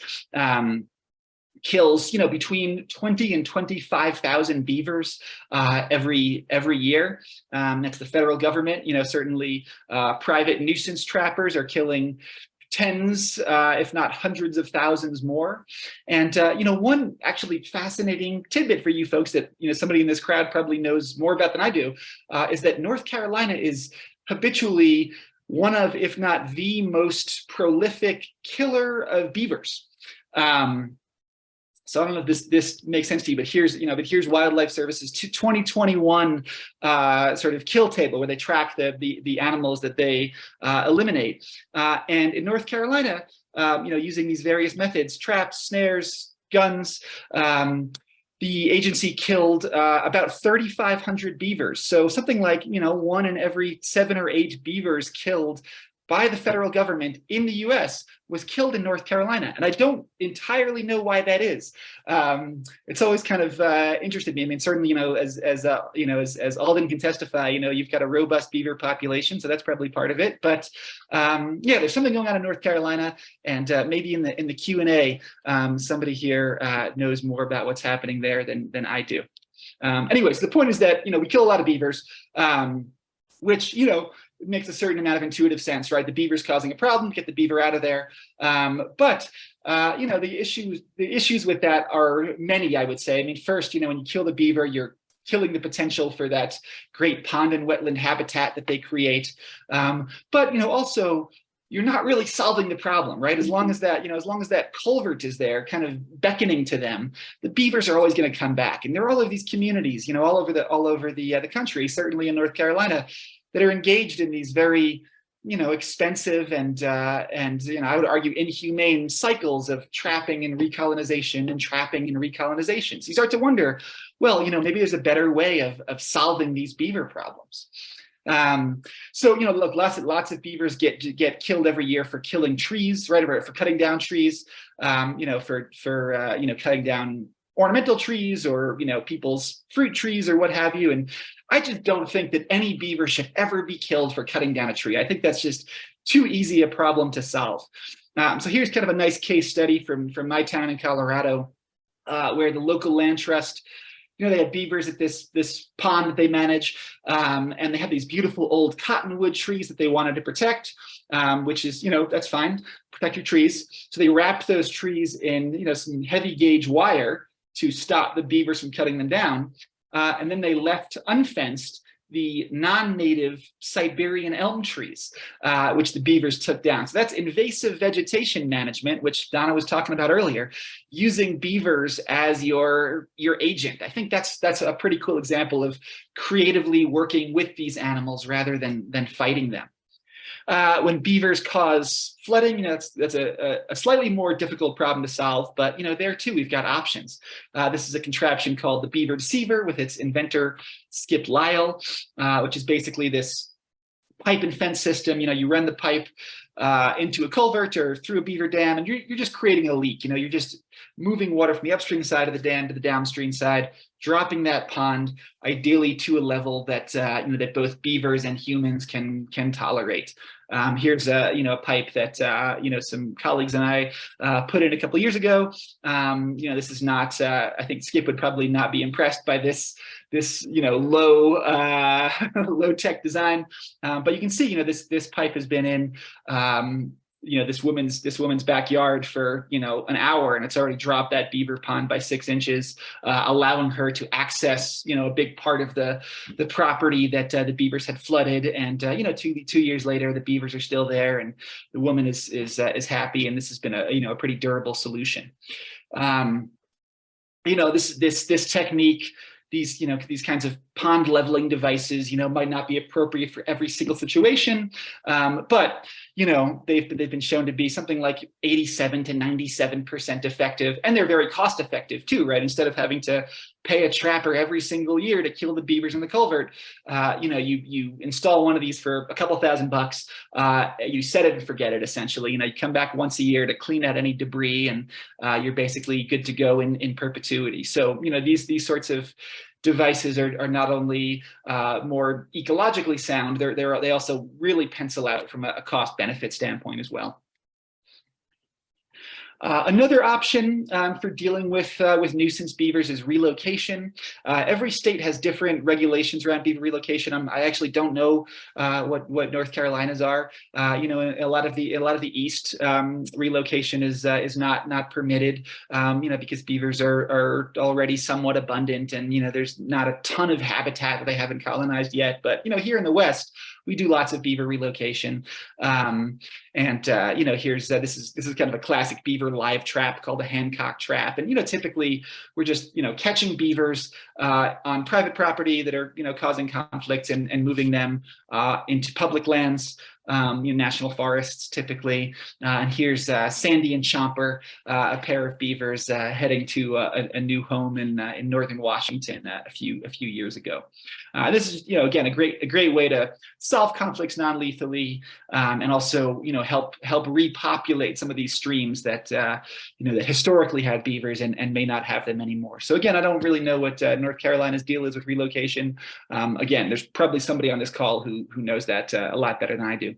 kills between 20 and 25,000 beavers every year. That's the federal government. Certainly private nuisance trappers are killing tens, if not hundreds of thousands more. And one actually fascinating tidbit for you folks that somebody in this crowd probably knows more about than I do is that North Carolina is habitually one of, if not the most prolific killer of beavers. So I don't know if this makes sense to you, but here's Wildlife Services 2021 sort of kill table where they track the animals that they eliminate. And in North Carolina, using these various methods, traps, snares, guns, the agency killed about 3,500 beavers. So something like 1 in every 7 or 8 beavers killed by the federal government in the U.S. was killed in North Carolina. And I don't entirely know why that is. It's always kind of interested me. I mean, certainly, as Alden can testify, you've got a robust beaver population, so that's probably part of it. But there's something going on in North Carolina, and maybe in the Q&A, somebody here knows more about what's happening there than I do. Anyways, the point is that we kill a lot of beavers, which it makes a certain amount of intuitive sense, right? The beaver's causing a problem, get the beaver out of there. But the issues with that are many, I would say. I mean, first, when you kill the beaver, you're killing the potential for that great pond and wetland habitat that they create. But also, you're not really solving the problem, right? As long as that culvert is there, kind of beckoning to them, the beavers are always going to come back. And there are all of these communities, all over the country, certainly in North Carolina, that are engaged in these very, expensive and I would argue inhumane cycles of trapping and recolonization and trapping and recolonization. So you start to wonder, well, maybe there's a better way of solving these beaver problems. Look, lots of beavers get killed every year for killing trees, right? For cutting down trees, for cutting down ornamental trees or people's fruit trees or what have you. And I just don't think that any beaver should ever be killed for cutting down a tree. I think that's just too easy a problem to solve. So here's kind of a nice case study from my town in Colorado, where the local land trust, they had beavers at this pond that they manage, and they had these beautiful old cottonwood trees that they wanted to protect, which is, that's fine, protect your trees. So they wrapped those trees in, some heavy gauge wire to stop the beavers from cutting them down. And then they left unfenced the non-native Siberian elm trees, which the beavers took down. So that's invasive vegetation management, which Donna was talking about earlier, using beavers as your agent. I think that's a pretty cool example of creatively working with these animals rather than fighting them. When beavers cause flooding, that's a slightly more difficult problem to solve, but there too we've got options. This is a contraption called the Beaver Deceiver with its inventor Skip Lyle, which is basically this pipe and fence system. You run the pipe into a culvert or through a beaver dam, and you're just creating a leak. You're just moving water from the upstream side of the dam to the downstream side, dropping that pond ideally to a level that that both beavers and humans can tolerate. Here's a pipe that some colleagues and I put in a couple of years ago. This is not. I think Skip would probably not be impressed by this low tech design, but you can see this pipe has been in this woman's backyard for an hour, and it's already dropped that beaver pond by 6 inches, allowing her to access a big part of the property that the beavers had flooded. And 2 years later, the beavers are still there, and the woman is happy, and this has been a pretty durable solution. This technique, these kinds of pond leveling devices, might not be appropriate for every single situation, but they've been shown to be something like 87 to 97% effective, and they're very cost effective too, right? Instead of having to pay a trapper every single year to kill the beavers in the culvert, you install one of these for a couple $1,000. You set it and forget it. Essentially, you come back once a year to clean out any debris, and you're basically good to go in perpetuity. So these sorts of devices are not only more ecologically sound, they also really pencil out from a cost benefit standpoint as well. Another option for dealing with nuisance beavers is relocation. Every state has different regulations around beaver relocation. I actually don't know what North Carolina's are. A lot of the east, relocation is not permitted. Because beavers are already somewhat abundant, and there's not a ton of habitat that they haven't colonized yet. But here in the west, we do lots of beaver relocation. Here's this is kind of a classic beaver live trap called a Hancock trap. And typically we're just catching beavers on private property that are causing conflicts, and moving them into public lands, national forests typically. And here's Sandy and Chomper, a pair of beavers heading to a new home in northern Washington a few years ago. This is again a great way to solve conflicts non-lethally, and also help repopulate some of these streams that that historically had beavers and may not have them anymore. So again, I don't really know what North Carolina's deal is with relocation. Again, there's probably somebody on this call who knows that a lot better than I do.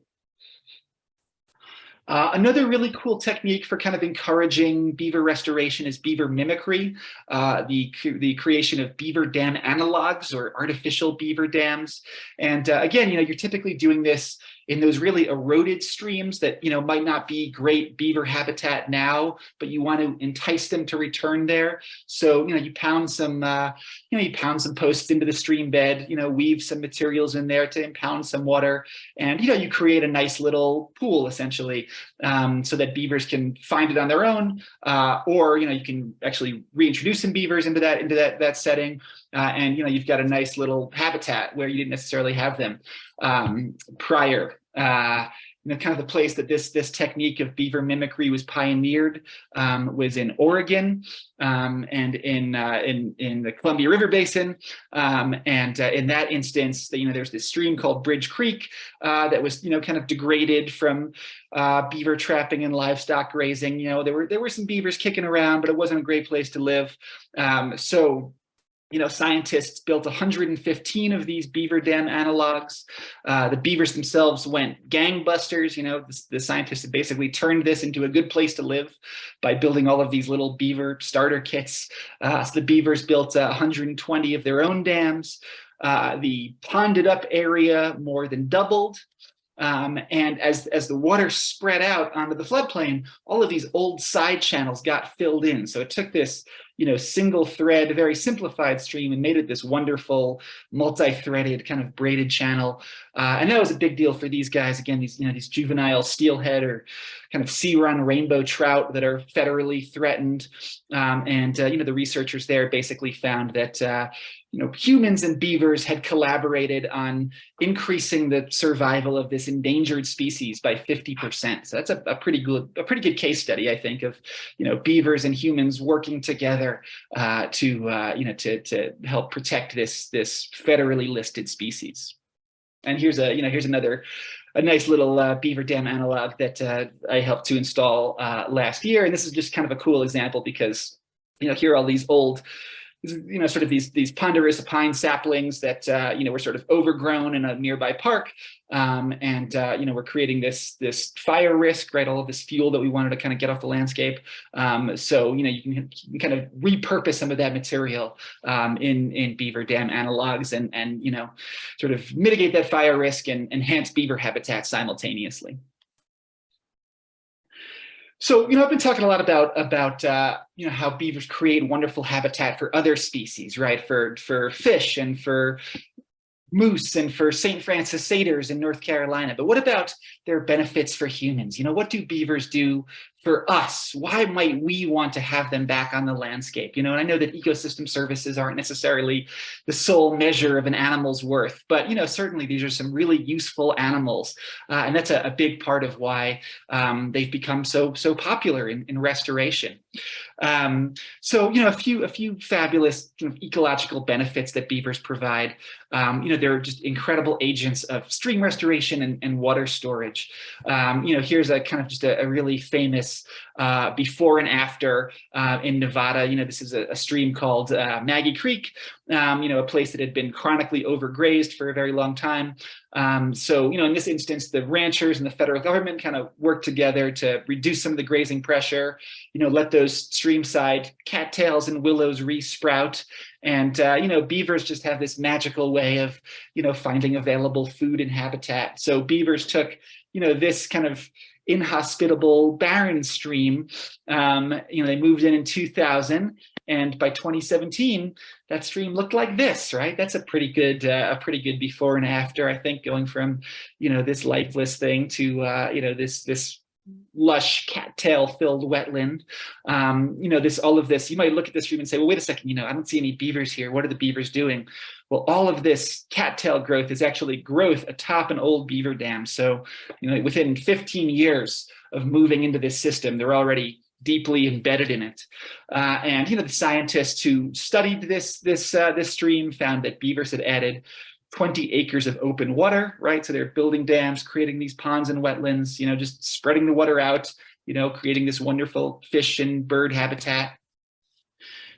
Another really cool technique for kind of encouraging beaver restoration is beaver mimicry, the creation of beaver dam analogs or artificial beaver dams. And again, you're typically doing this in those really eroded streams that might not be great beaver habitat now, but you want to entice them to return there. So you pound some posts into the stream bed, weave some materials in there to impound some water, and you create a nice little pool essentially, so that beavers can find it on their own, or you can actually reintroduce some beavers into that setting, and you've got a nice little habitat where you didn't necessarily have them prior. Kind of the place that this technique of beaver mimicry was pioneered was in Oregon, and in the Columbia River Basin, and in that instance, there's this stream called Bridge Creek that was kind of degraded from beaver trapping and livestock grazing. There were some beavers kicking around, but it wasn't a great place to live. So scientists built 115 of these beaver dam analogs. The beavers themselves went gangbusters. The scientists had basically turned this into a good place to live by building all of these little beaver starter kits. So the beavers built 120 of their own dams. The ponded up area more than doubled. And as the water spread out onto the floodplain, all of these old side channels got filled in. So it took this, single thread, very simplified stream, and made it this wonderful multi-threaded kind of braided channel. And that was a big deal for these guys. Again, these juvenile steelhead or kind of sea-run rainbow trout that are federally threatened. The researchers there basically found that humans and beavers had collaborated on increasing the survival of this endangered species by 50%. So that's a pretty good case study, I think, of beavers and humans working together to help protect this federally listed species. And here's another nice little beaver dam analog that I helped to install last year. And this is just kind of a cool example because here are all these old, sort of these ponderosa pine saplings that were sort of overgrown in a nearby park, we're creating this fire risk, right? All of this fuel that we wanted to kind of get off the landscape. So you can kind of repurpose some of that material in beaver dam analogs, and sort of mitigate that fire risk and enhance beaver habitat simultaneously. So, I've been talking a lot about how beavers create wonderful habitat for other species, right? For fish and for moose and for St. Francis satyrs in North Carolina. But what about their benefits for humans? What do beavers do for us? Why might we want to have them back on the landscape? And I know that ecosystem services aren't necessarily the sole measure of an animal's worth, but certainly these are some really useful animals, and that's a big part of why they've become so popular in restoration. So a few fabulous ecological benefits that beavers provide. They're just incredible agents of stream restoration and water storage. Here's a kind of just a really famous before and after in Nevada. This is a stream called Maggie Creek, a place that had been chronically overgrazed for a very long time. So, in this instance, the ranchers and the federal government kind of worked together to reduce some of the grazing pressure, let those streamside cattails and willows re-sprout. And, beavers just have this magical way of, finding available food and habitat. So beavers took, this kind of inhospitable barren stream. They moved in 2000, and by 2017, that stream looked like this, right? That's a pretty good before and after, I think, going from this lifeless thing to this lush cattail-filled wetland. All of this, you might look at this stream and say, well, wait a second, I don't see any beavers here. What are the beavers doing? Well, all of this cattail growth is actually growth atop an old beaver dam. So, within 15 years of moving into this system, they're already deeply embedded in it. And the scientists who studied this stream found that beavers had added 20 acres of open water, right? So they're building dams, creating these ponds and wetlands, just spreading the water out, creating this wonderful fish and bird habitat.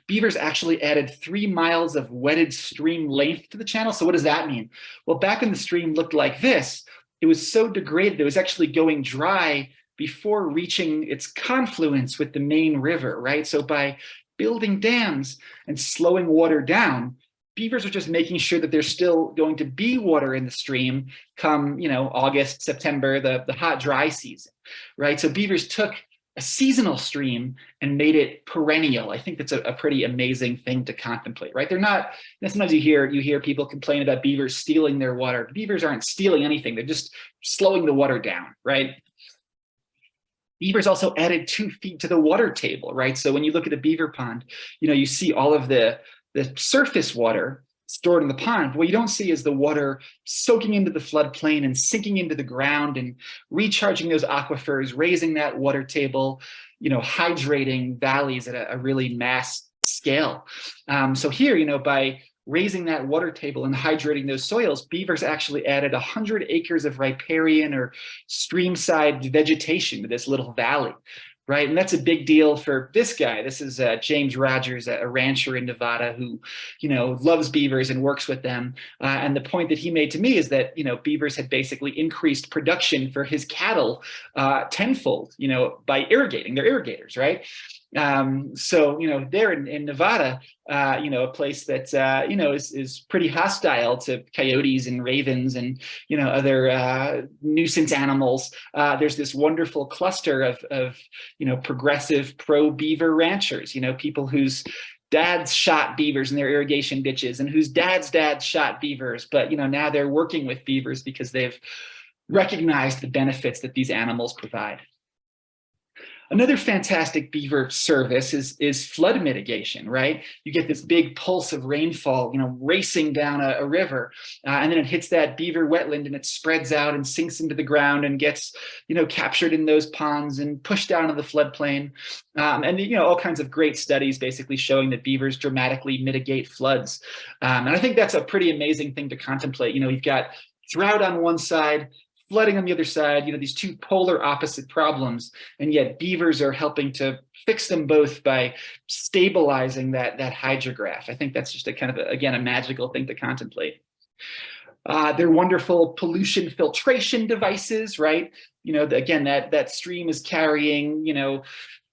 Beavers actually added 3 miles of wetted stream length to the channel. So what does that mean? Well, back when the stream looked like this, it was so degraded, it was actually going dry before reaching its confluence with the main river, right? So by building dams and slowing water down, beavers are just making sure that there's still going to be water in the stream come, August, September, the hot, dry season, right? So beavers took a seasonal stream and made it perennial. I think that's a pretty amazing thing to contemplate, right? They're not, sometimes you hear people complain about beavers stealing their water. Beavers aren't stealing anything. They're just slowing the water down, right? Beavers also added 2 feet to the water table, right? So when you look at a beaver pond, you see all of the surface water stored in the pond. But what you don't see is the water soaking into the floodplain and sinking into the ground and recharging those aquifers, raising that water table, hydrating valleys at a really mass scale. So here, by raising that water table and hydrating those soils, beavers actually added 100 acres of riparian or streamside vegetation to this little valley. Right. And that's a big deal for this guy. This is James Rogers, a rancher in Nevada who, loves beavers and works with them. And the point that he made to me is that, beavers had basically increased production for his cattle tenfold, by irrigating. They're irrigators, right? So, there in Nevada, a place that, is pretty hostile to coyotes and ravens and, other nuisance animals. There's this wonderful cluster of progressive pro-beaver ranchers, people whose dads shot beavers in their irrigation ditches and whose dads shot beavers. But, now they're working with beavers because they've recognized the benefits that these animals provide. Another fantastic beaver service is flood mitigation, right? You get this big pulse of rainfall, racing down a river, and then it hits that beaver wetland and it spreads out and sinks into the ground and gets, captured in those ponds and pushed down to the floodplain. And all kinds of great studies basically showing that beavers dramatically mitigate floods. And I think that's a pretty amazing thing to contemplate. You've got drought on one side, flooding on the other side, these two polar opposite problems, and yet beavers are helping to fix them both by stabilizing that hydrograph. I think that's just a kind of, again, a magical thing to contemplate. They're wonderful pollution filtration devices, right? Again, that stream is carrying,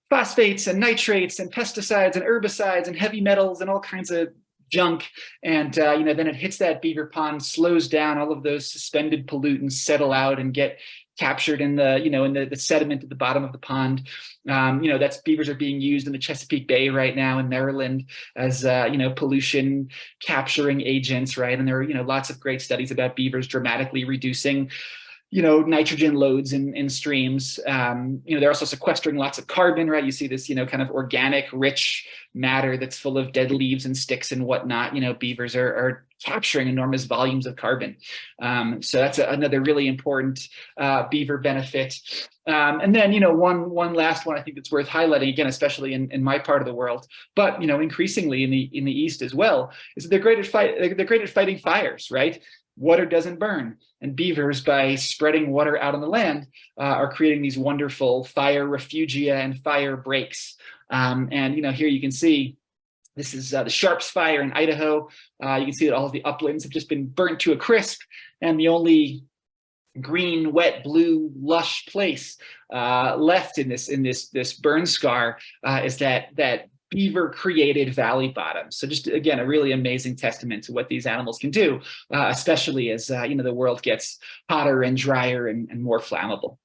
phosphates and nitrates and pesticides and herbicides and heavy metals and all kinds of junk, and then it hits that beaver pond, slows down, all of those suspended pollutants settle out and get captured in the sediment at the bottom of the pond. That's beavers are being used in the Chesapeake Bay right now in Maryland as pollution capturing agents, right? And there are lots of great studies about beavers dramatically reducing nitrogen loads in streams. They're also sequestering lots of carbon, right? You see this, kind of organic, rich matter that's full of dead leaves and sticks and whatnot. Beavers are capturing enormous volumes of carbon. So that's another really important beaver benefit. And then, one last one I think that's worth highlighting, again, especially in my part of the world, but increasingly in the East as well, is that they're great at fighting fires, right? Water doesn't burn, and beavers, by spreading water out on the land, are creating these wonderful fire refugia and fire breaks. And here you can see this is the Sharps Fire in Idaho. You can see that all of the uplands have just been burnt to a crisp, and the only green, wet, blue, lush place left in this burn scar is that beaver created valley bottom. So just, again, a really amazing testament to what these animals can do, especially as the world gets hotter and drier and more flammable.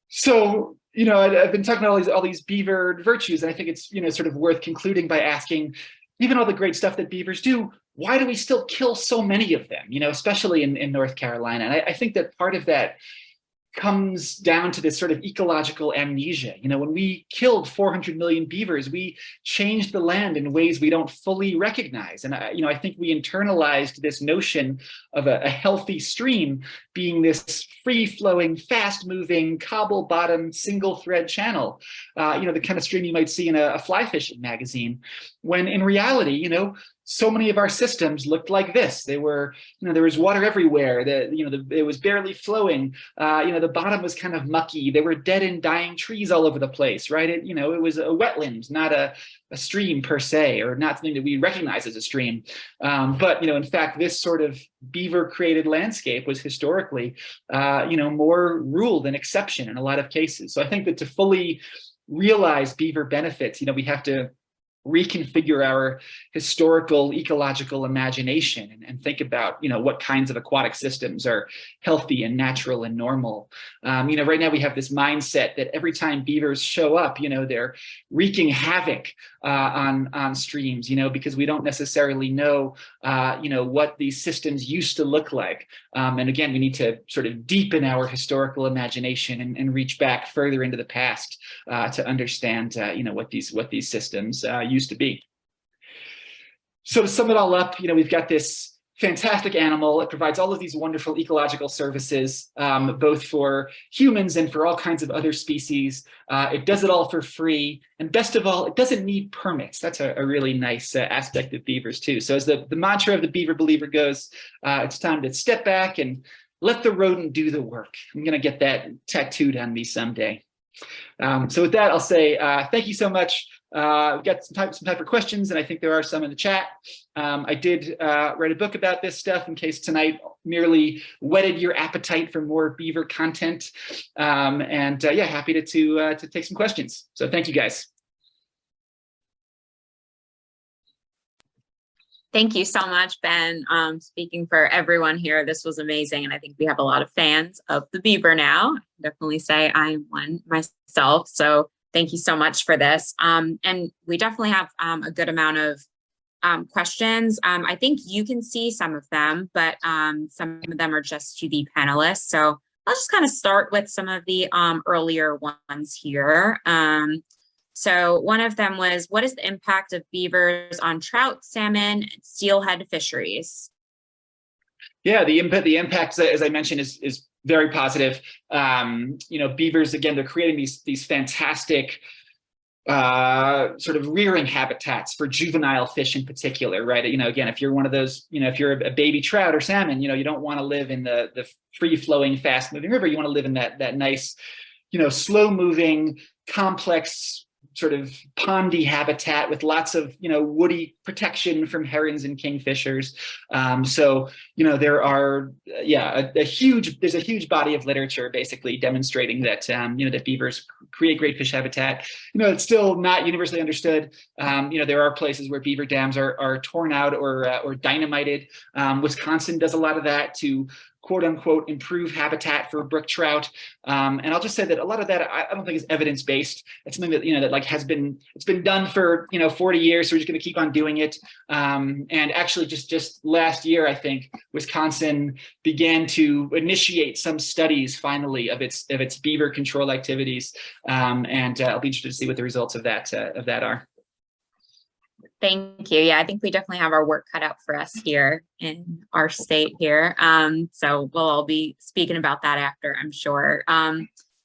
So I've been talking about all these beaver virtues, and I think it's sort of worth concluding by asking, even all the great stuff that beavers do, why do we still kill so many of them, especially in North Carolina? And I think that part of that comes down to this sort of ecological amnesia. When we killed 400 million beavers, we changed the land in ways we don't fully recognize. And I think we internalized this notion of a healthy stream being this free-flowing, fast-moving, cobble-bottom, single-thread channel, the kind of stream you might see in a fly fishing magazine, when in reality, so many of our systems looked like this. They were, there was water everywhere. It was barely flowing. The bottom was kind of mucky. There were dead and dying trees all over the place, right? It was a wetland, not a stream per se, or not something that we recognize as a stream. But in fact, this sort of beaver-created landscape was historically, more rule than exception in a lot of cases. So I think that to fully realize beaver benefits, we have to reconfigure our historical ecological imagination and think about what kinds of aquatic systems are healthy and natural and normal. Right now we have this mindset that every time beavers show up, they're wreaking havoc on streams, because we don't necessarily know what these systems used to look like. And again, we need to sort of deepen our historical imagination and reach back further into the past to understand what these systems used to be. So to sum it all up, we've got this fantastic animal. It provides all of these wonderful ecological services, both for humans and for all kinds of other species. It does it all for free. And best of all, it doesn't need permits. That's a really nice aspect of beavers too. So as the mantra of the Beaver Believer goes, it's time to step back and let the rodent do the work. I'm gonna get that tattooed on me someday. So with that, I'll say thank you so much. We've got some time for questions, and I think there are some in the chat. I did write a book about this stuff in case tonight merely whetted your appetite for more beaver content. Yeah, happy to take some questions. So thank you, guys. Thank you so much, Ben. Speaking for everyone here, this was amazing. And I think we have a lot of fans of the Beaver now. I can definitely say I am one myself. So thank you so much for this. And we definitely have a good amount of questions. I think you can see some of them, but some of them are just to the panelists. So I'll just kind of start with some of the earlier ones here. So one of them was, what is the impact of beavers on trout, salmon, and steelhead fisheries? Yeah, the impact, as I mentioned, is very positive. Beavers, again, they're creating these fantastic sort of rearing habitats for juvenile fish in particular, right? Again, if you're one of those, if you're a baby trout or salmon, you don't want to live in the free-flowing, fast-moving river. You want to live in that nice, slow-moving, complex sort of pondy habitat with lots of, woody protection from herons and kingfishers. So, there are, there's a huge body of literature basically demonstrating that, that beavers create great fish habitat. It's still not universally understood. There are places where beaver dams are torn out or dynamited. Wisconsin does a lot of that to quote unquote improve habitat for brook trout. And I'll just say that a lot of that I don't think is evidence-based. It's something that, that like it's been done for, 40 years. So we're just going to keep on doing it. And actually just last year, I think Wisconsin began to initiate some studies finally of its beaver control activities. And I'll be interested to see what the results of that are. Thank you. Yeah, I think we definitely have our work cut out for us here in our state here. So we'll all be speaking about that after, I'm sure.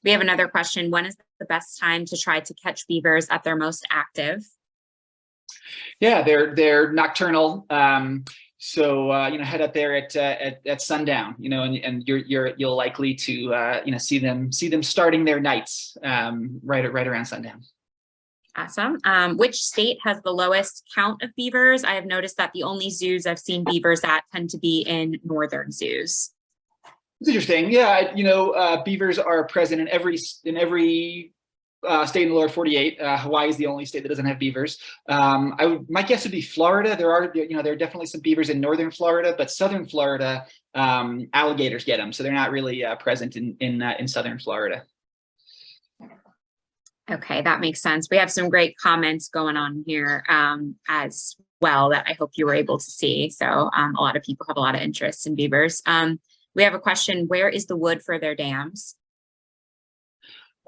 We have another question. When is the best time to try to catch beavers at their most active? Yeah, they're nocturnal. So head up there at sundown. And you'll likely to see them starting their nights right around sundown. Awesome. Which state has the lowest count of beavers? I have noticed that the only zoos I've seen beavers at tend to be in northern zoos. It's interesting. Yeah, beavers are present in every state in the lower 48. Hawaii is the only state that doesn't have beavers. My guess would be Florida. There are definitely some beavers in northern Florida, but southern Florida, alligators get them, so they're not really present in southern Florida. Okay, that makes sense. We have some great comments going on here as well that I hope you were able to see. So a lot of people have a lot of interest in beavers. We have a question, where is the wood for their dams?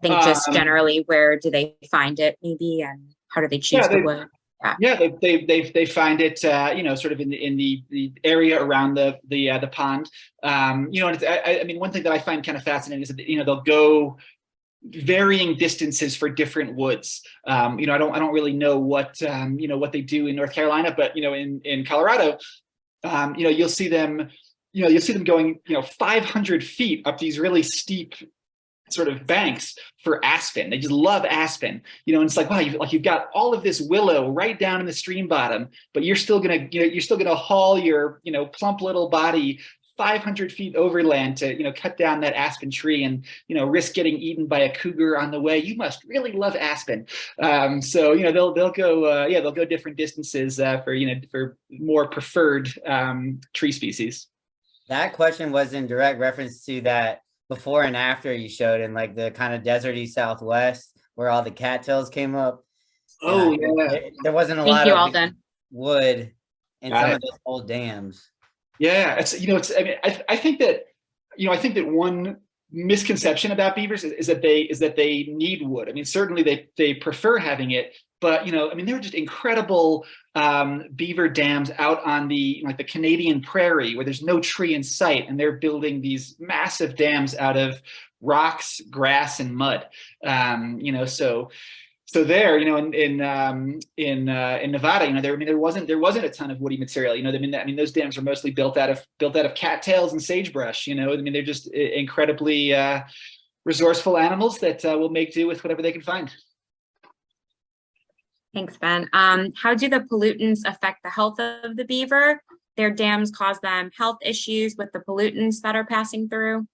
I think just generally, where do they find it maybe, and how do they choose the wood? Yeah, they find it, sort of in the area around the pond. I mean, one thing that I find kind of fascinating is that, they'll go varying distances for different woods. I don't really know what they do in North Carolina, but in Colorado, you'll see them going 500 feet up these really steep sort of banks for aspen. They just love aspen, and it's like, wow, you've got all of this willow right down in the stream bottom, but you're still gonna haul your plump little body 500 feet overland to cut down that aspen tree and risk getting eaten by a cougar on the way. You must really love aspen. So they'll go different distances for more preferred tree species. That question was in direct reference to that before and after you showed in like the kind of deserty Southwest where all the cattails came up. Oh yeah, there wasn't a lot of wood in some of those old dams. Yeah, I think that one misconception about beavers is that they need wood. I mean, certainly they prefer having it, but there were just incredible beaver dams out on the Canadian prairie where there's no tree in sight, and they're building these massive dams out of rocks, grass, and mud. So there, in Nevada, there wasn't a ton of woody material. Those dams are mostly built out of cattails and sagebrush. They're just incredibly resourceful animals that will make do with whatever they can find. Thanks, Ben. How do the pollutants affect the health of the beaver? Their dams cause them health issues with the pollutants that are passing through?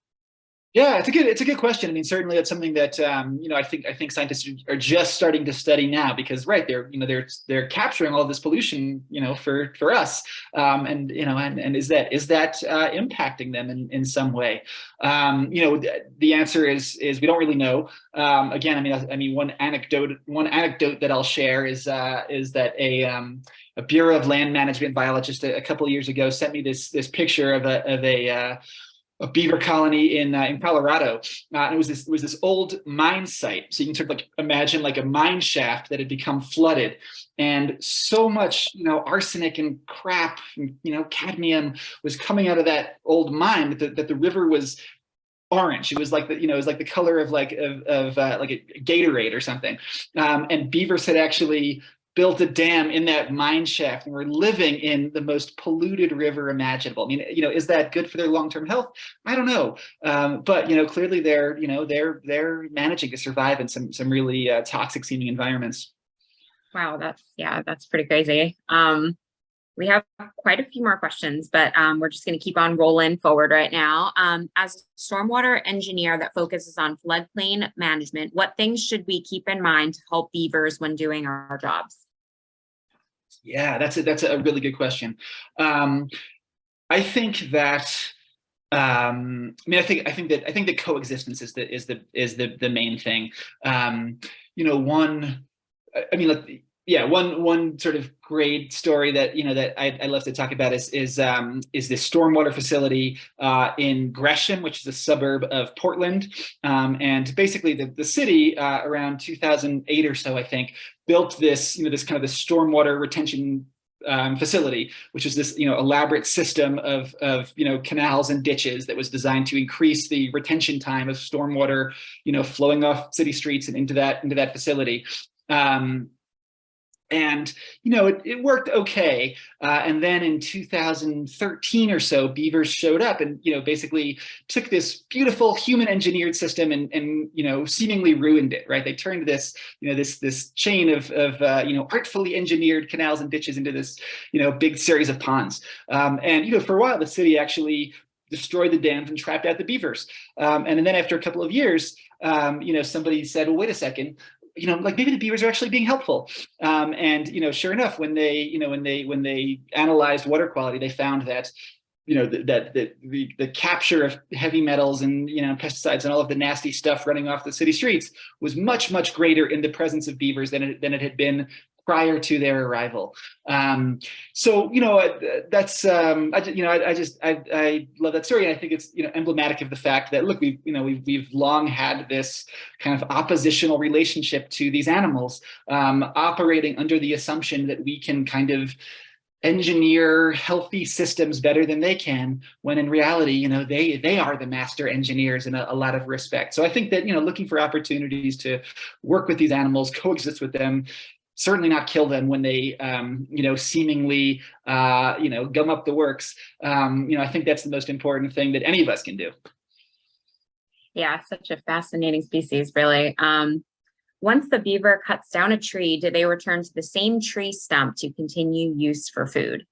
Yeah, it's a good question. I mean, certainly that's something that I think scientists are just starting to study now, because they're capturing all of this pollution for us, and is that impacting them in some way? The answer is we don't really know. Again, one anecdote that I'll share is that a Bureau of Land Management biologist a couple of years ago sent me this picture of a beaver colony in Colorado. And it was this old mine site. So you can sort of imagine like a mine shaft that had become flooded, and so much arsenic and crap and cadmium was coming out of that old mine that the river was orange. It was like the color of like a Gatorade or something. And beavers had actually built a dam in that mine shaft and we're living in the most polluted river imaginable. I mean, is that good for their long-term health? I don't know. But clearly they're managing to survive in some really toxic seeming environments. Wow, that's pretty crazy. We have quite a few more questions, but we're just going to keep on rolling forward right now. As a stormwater engineer that focuses on floodplain management, what things should we keep in mind to help beavers when doing our jobs? Yeah, that's a really good question. I think that I think that coexistence is the main thing. One sort of great story that that I love to talk about is this stormwater facility in Gresham, which is a suburb of Portland, and basically the city around 2008 or so, I think, built this this kind of the stormwater retention facility, which is this elaborate system of canals and ditches that was designed to increase the retention time of stormwater flowing off city streets and into that facility. And it worked okay, and then in 2013 or so, Beavers showed up and basically took this beautiful human engineered system and seemingly ruined it. Right? They turned this this chain of artfully engineered canals and ditches into this big series of ponds. And for a while, the city actually destroyed the dams and trapped out the beavers. And then after a couple of years, somebody said, well, wait a second. Maybe the beavers are actually being helpful. And sure enough, when they analyzed water quality, they found that the capture of heavy metals and pesticides and all of the nasty stuff running off the city streets was much greater in the presence of beavers than it had been prior to their arrival. So that's I love that story, and I think it's emblematic of the fact that look, we've long had this kind of oppositional relationship to these animals, operating under the assumption that we can kind of engineer healthy systems better than they can, when in reality they are the master engineers in a lot of respects. So I think that looking for opportunities to work with these animals, coexist with them, certainly not kill them when they seemingly gum up the works, I think that's the most important thing that any of us can do. Yeah, such a fascinating species, really. Once the beaver cuts down a tree, do they return to the same tree stump to continue use for food?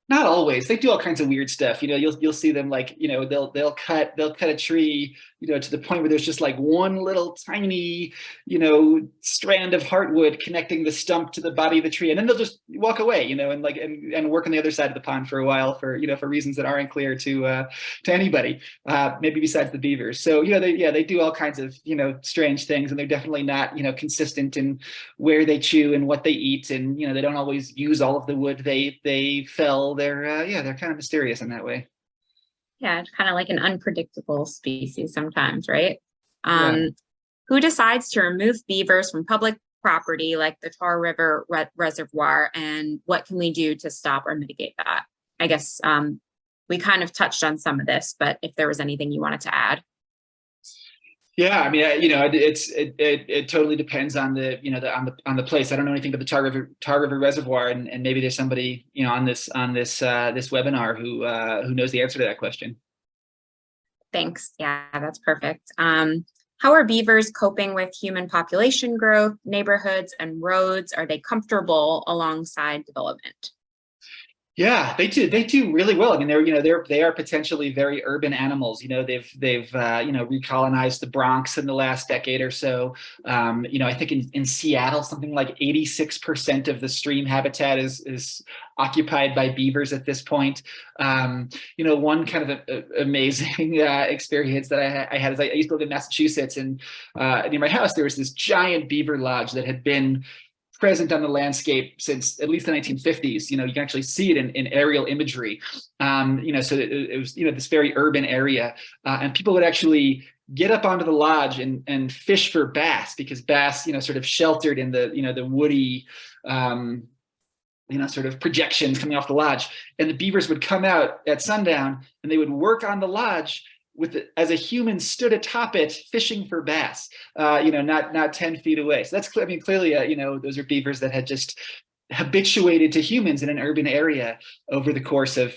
Not always. They do all kinds of weird stuff. You'll see them they'll cut a tree, to the point where there's just like one little tiny, strand of heartwood connecting the stump to the body of the tree, and then they'll just walk away, and work on the other side of the pond for a while for reasons that aren't clear to anybody, maybe besides the beavers. So they do all kinds of strange things, and they're definitely not consistent in where they chew and what they eat, and they don't always use all of the wood they fell. They're kind of mysterious in that way. Yeah, it's kind of like an unpredictable species sometimes, right? Yeah. Who decides to remove beavers from public property like the Tar River Reservoir, and what can we do to stop or mitigate that? I guess we kind of touched on some of this, but if there was anything you wanted to add. Yeah, I mean, it totally depends on the place. I don't know anything about the Tar River Reservoir, and maybe there's somebody on this webinar who knows the answer to that question. Thanks. Yeah, that's perfect. How are beavers coping with human population growth, neighborhoods, and roads? Are they comfortable alongside development? Yeah, they do really well. I mean, they are potentially very urban animals. They've recolonized the Bronx in the last decade or so. I think in Seattle, something like 86% of the stream habitat is occupied by beavers at this point. One kind of amazing experience that I had is I used to live in Massachusetts, and near my house there was this giant beaver lodge that had been present on the landscape since at least the 1950s. You can actually see it in aerial imagery. So it was this very urban area, and people would actually get up onto the lodge and fish for bass, because bass sort of sheltered in the woody sort of projections coming off the lodge, and the beavers would come out at sundown and they would work on the lodge as a human stood atop it fishing for bass, not 10 feet away. So that's, I mean, clearly, those are beavers that had just habituated to humans in an urban area over the course of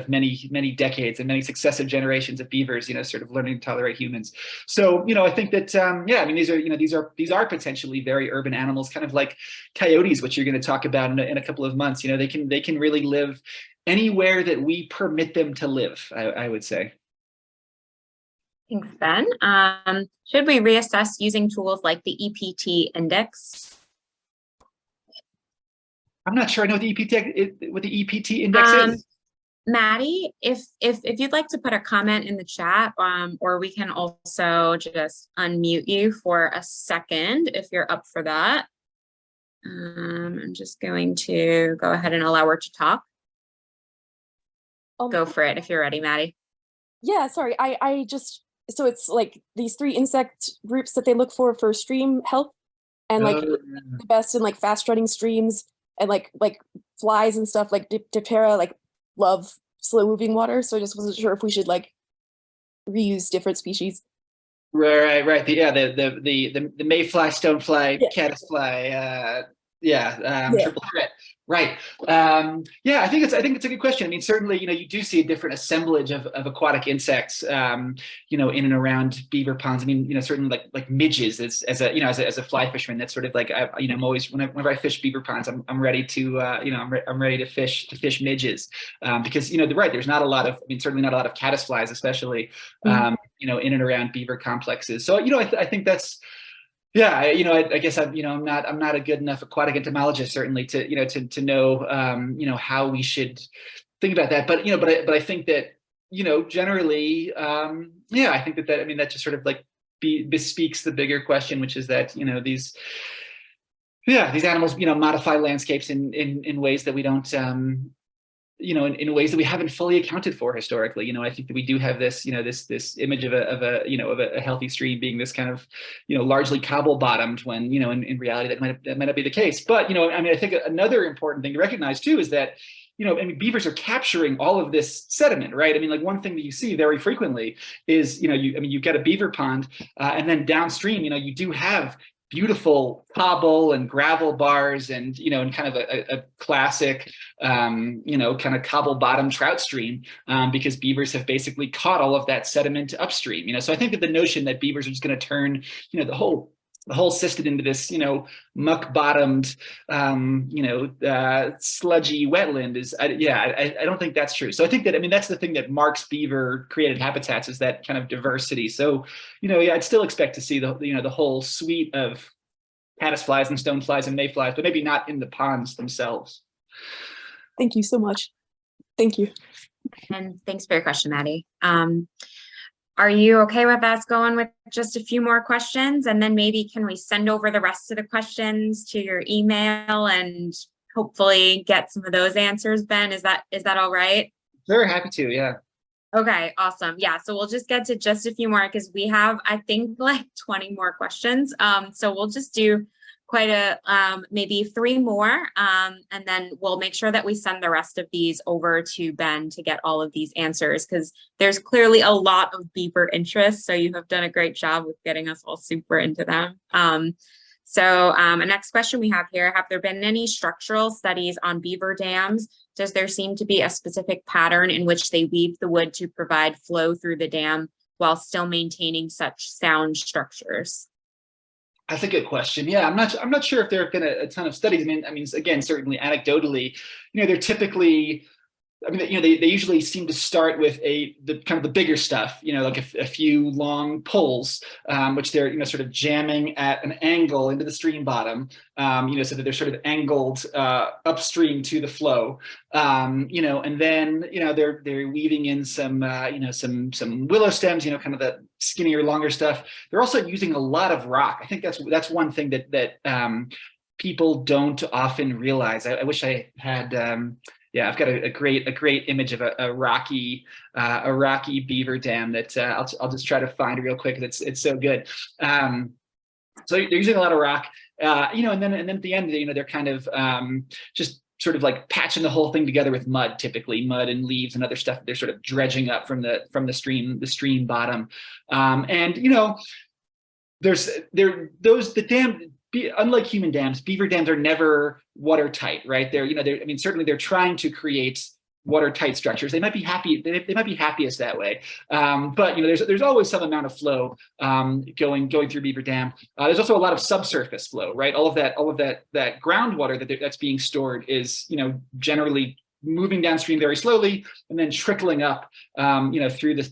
many decades and many successive generations of beavers, sort of learning to tolerate humans. So I think that I mean, these are potentially very urban animals, kind of like coyotes, which you're going to talk about in a couple of months. They can really live anywhere that we permit them to live, I would say. Thanks, Ben. Should we reassess using tools like the EPT index? I'm not sure I know what the EPT index is. Maddie, if you'd like to put a comment in the chat, or we can also just unmute you for a second if you're up for that. I'm just going to go ahead and allow her to talk. Go for it if you're ready, Maddie. Yeah, sorry. So it's like these 3 insect groups that they look for stream health, and like the best in like fast running streams, and like flies and stuff, like Diptera like love slow moving water. So I just wasn't sure if we should like reuse different species. Right. The mayfly, stonefly, caddisfly, triple threat. Right. I think it's a good question. I mean, certainly, you do see a different assemblage of aquatic insects, in and around beaver ponds. I mean, certainly like midges as a fly fisherman. That's sort of like I'm always whenever I fish beaver ponds, I'm ready to I'm ready to fish midges, because there's not a lot of, certainly not a lot of caddisflies, especially in and around beaver complexes. So I think that's. Yeah, I guess I'm not a good enough aquatic entomologist, certainly, to know how we should think about that. But but I think that generally, I think that just sort of like bespeaks the bigger question, which is that these animals modify landscapes in ways that we don't. In ways that we haven't fully accounted for historically. I think that we do have this, this image of a healthy stream being this kind of, largely cobble bottomed, when, in reality that might not be the case. But, I think another important thing to recognize too is that, beavers are capturing all of this sediment, right? Like one thing that you see very frequently is, you've got a beaver pond, and then downstream, you do have beautiful cobble and gravel bars, and and kind of a classic kind of cobble bottom trout stream, because beavers have basically caught all of that sediment upstream. So I think that the notion that beavers are just going to turn the whole system into this muck bottomed sludgy wetland is I don't think that's true. So I think that that's the thing that marks beaver created habitats, is that kind of diversity. So I'd still expect to see the whole suite of caddisflies and stoneflies and mayflies, but maybe not in the ponds themselves. Thank you so much. Thank you. And thanks for your question, Maddie. Are you okay with us going with just a few more questions, and then maybe can we send over the rest of the questions to your email and hopefully get some of those answers, Ben? Is that all right? Sure, happy to, yeah. Okay, awesome. Yeah, so we'll just get to just a few more, because we have, I think, like 20 more questions. So we'll just do quite a maybe 3 more, and then we'll make sure that we send the rest of these over to Ben to get all of these answers, because there's clearly a lot of beaver interest. So you have done a great job with getting us all super into them. So a next question we have here: have there been any structural studies on beaver dams? Does there seem to be a specific pattern in which they weave the wood to provide flow through the dam while still maintaining such sound structures? That's a good question. Yeah, I'm not sure if there have been a ton of studies. I mean, again, certainly anecdotally, they're typically, they usually seem to start with the kind of the bigger stuff, like a few long poles, which they're, sort of jamming at an angle into the stream bottom, so that they're sort of angled upstream to the flow, and then, they're weaving in some, some willow stems, kind of the skinnier, longer stuff. They're also using a lot of rock. I think that's one thing that people don't often realize. I wish I had. Yeah, I've got a great image of a rocky beaver dam that I'll just try to find real quick. It's so good. So they're using a lot of rock, and then at the end, they're kind of just sort of like patching the whole thing together with mud, typically mud and leaves and other stuff that they're sort of dredging up from the stream bottom. And you know, unlike human dams, beaver dams are never watertight, right? I mean, certainly they're trying to create watertight structures. They might be happy. They might be happiest that way. But you know, there's always some amount of flow going through beaver dam. There's also a lot of subsurface flow, right? All of that groundwater that's being stored is, you know, generally moving downstream very slowly and then trickling up, you know, through the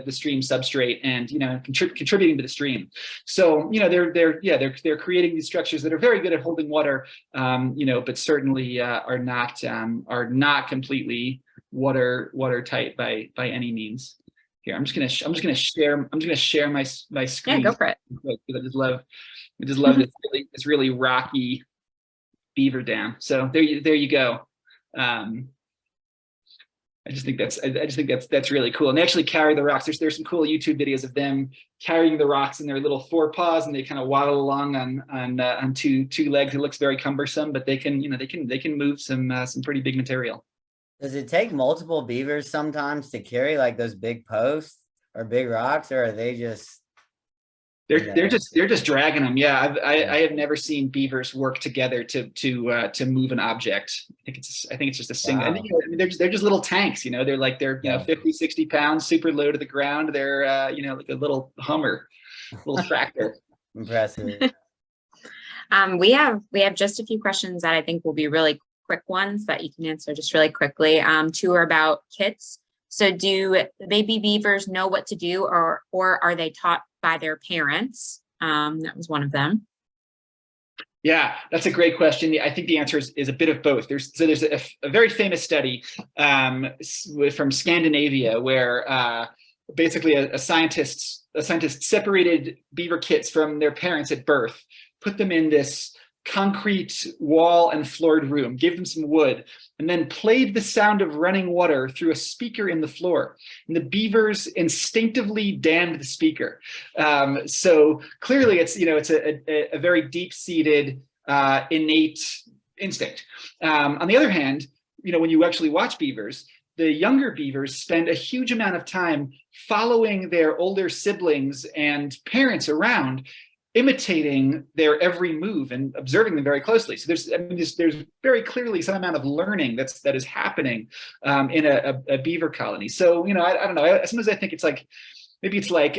stream substrate and, you know, contributing to the stream. So, you know, they're creating these structures that are very good at holding water, you know, but certainly are not completely watertight by any means. Here, I'm just gonna share my screen. Yeah, go for it. I just love this really rocky beaver dam. So there you go. I just think that's really cool. And they actually carry the rocks. There's some cool YouTube videos of them carrying the rocks in their little forepaws, and they kind of waddle along on two legs. It looks very cumbersome, but they can move some pretty big material. Does it take multiple beavers sometimes to carry like those big posts or big rocks, or are they just? They're just dragging them. Yeah, I have never seen beavers work together to move an object. I think it's just a single. Wow. I think, I mean, they're just little tanks. You know, they're you know, 50, 60 pounds, super low to the ground. They're you know, like a little Hummer, little tractor. Impressive. We have just a few questions that I think will be really quick ones that you can answer just really quickly. Two are about kits. So do baby beavers know what to do, or are they taught by their parents? That was one of them. Yeah, that's a great question. I think the answer is a bit of both. There's a very famous study from Scandinavia where basically a scientist separated beaver kits from their parents at birth, put them in this concrete wall and floored room, gave them some wood, and then played the sound of running water through a speaker in the floor. And the beavers instinctively dammed the speaker. So clearly it's, you know, it's a very deep-seated innate instinct. On the other hand, you know, when you actually watch beavers, the younger beavers spend a huge amount of time following their older siblings and parents around, imitating their every move and observing them very closely. So there's very clearly some amount of learning that is happening in a beaver colony. So, you know, I don't know. Sometimes I think it's like, maybe it's like,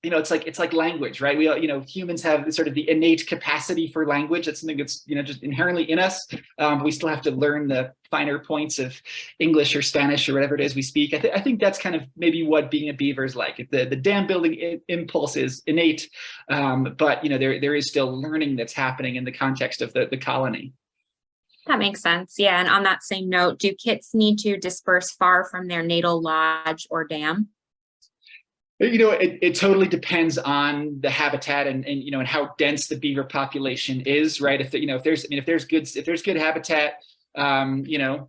you know, it's like language, right? We, you know, humans have sort of the innate capacity for language. That's something that's, you know, just inherently in us. We still have to learn the finer points of English or Spanish or whatever it is we speak. I think that's kind of maybe what being a beaver is like. The dam building impulse is innate, but, you know, there is still learning that's happening in the context of the colony. That makes sense. Yeah. And on that same note, do kits need to disperse far from their natal lodge or dam? You know, it totally depends on the habitat and you know, and how dense the beaver population is, right? If there's good habitat, you know,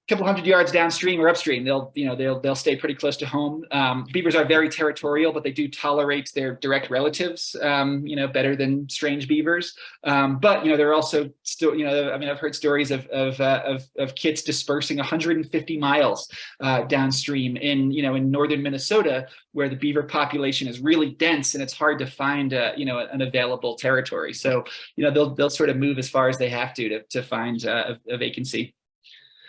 a couple hundred yards downstream or upstream, they'll stay pretty close to home. Beavers are very territorial, but they do tolerate their direct relatives, you know, better than strange beavers. But, you know, there are also still, you know, I mean, I've heard stories of kits dispersing 150 miles downstream in northern Minnesota, where the beaver population is really dense and it's hard to find, you know, an available territory. So, you know, they'll sort of move as far as they have to find a vacancy.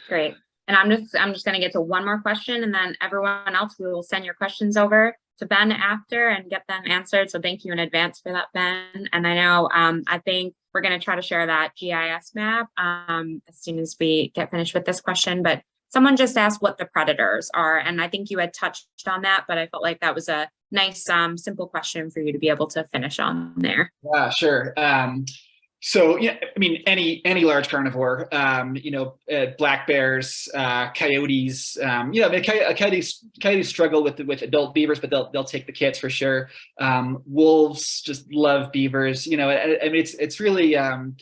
Great. And I'm just going to get to one more question, and then everyone else, we will send your questions over to Ben after and get them answered. So thank you in advance for that, Ben. And I know, I think we're going to try to share that GIS map as soon as we get finished with this question. But someone just asked what the predators are, and I think you had touched on that, but I felt like that was a nice, simple question for you to be able to finish on there. Yeah, sure. So, yeah, I mean, any large carnivore, you know, black bears, coyotes, you know, coyotes struggle with adult beavers, but they'll take the kits for sure. Wolves just love beavers, you know. I mean, it's really, you know,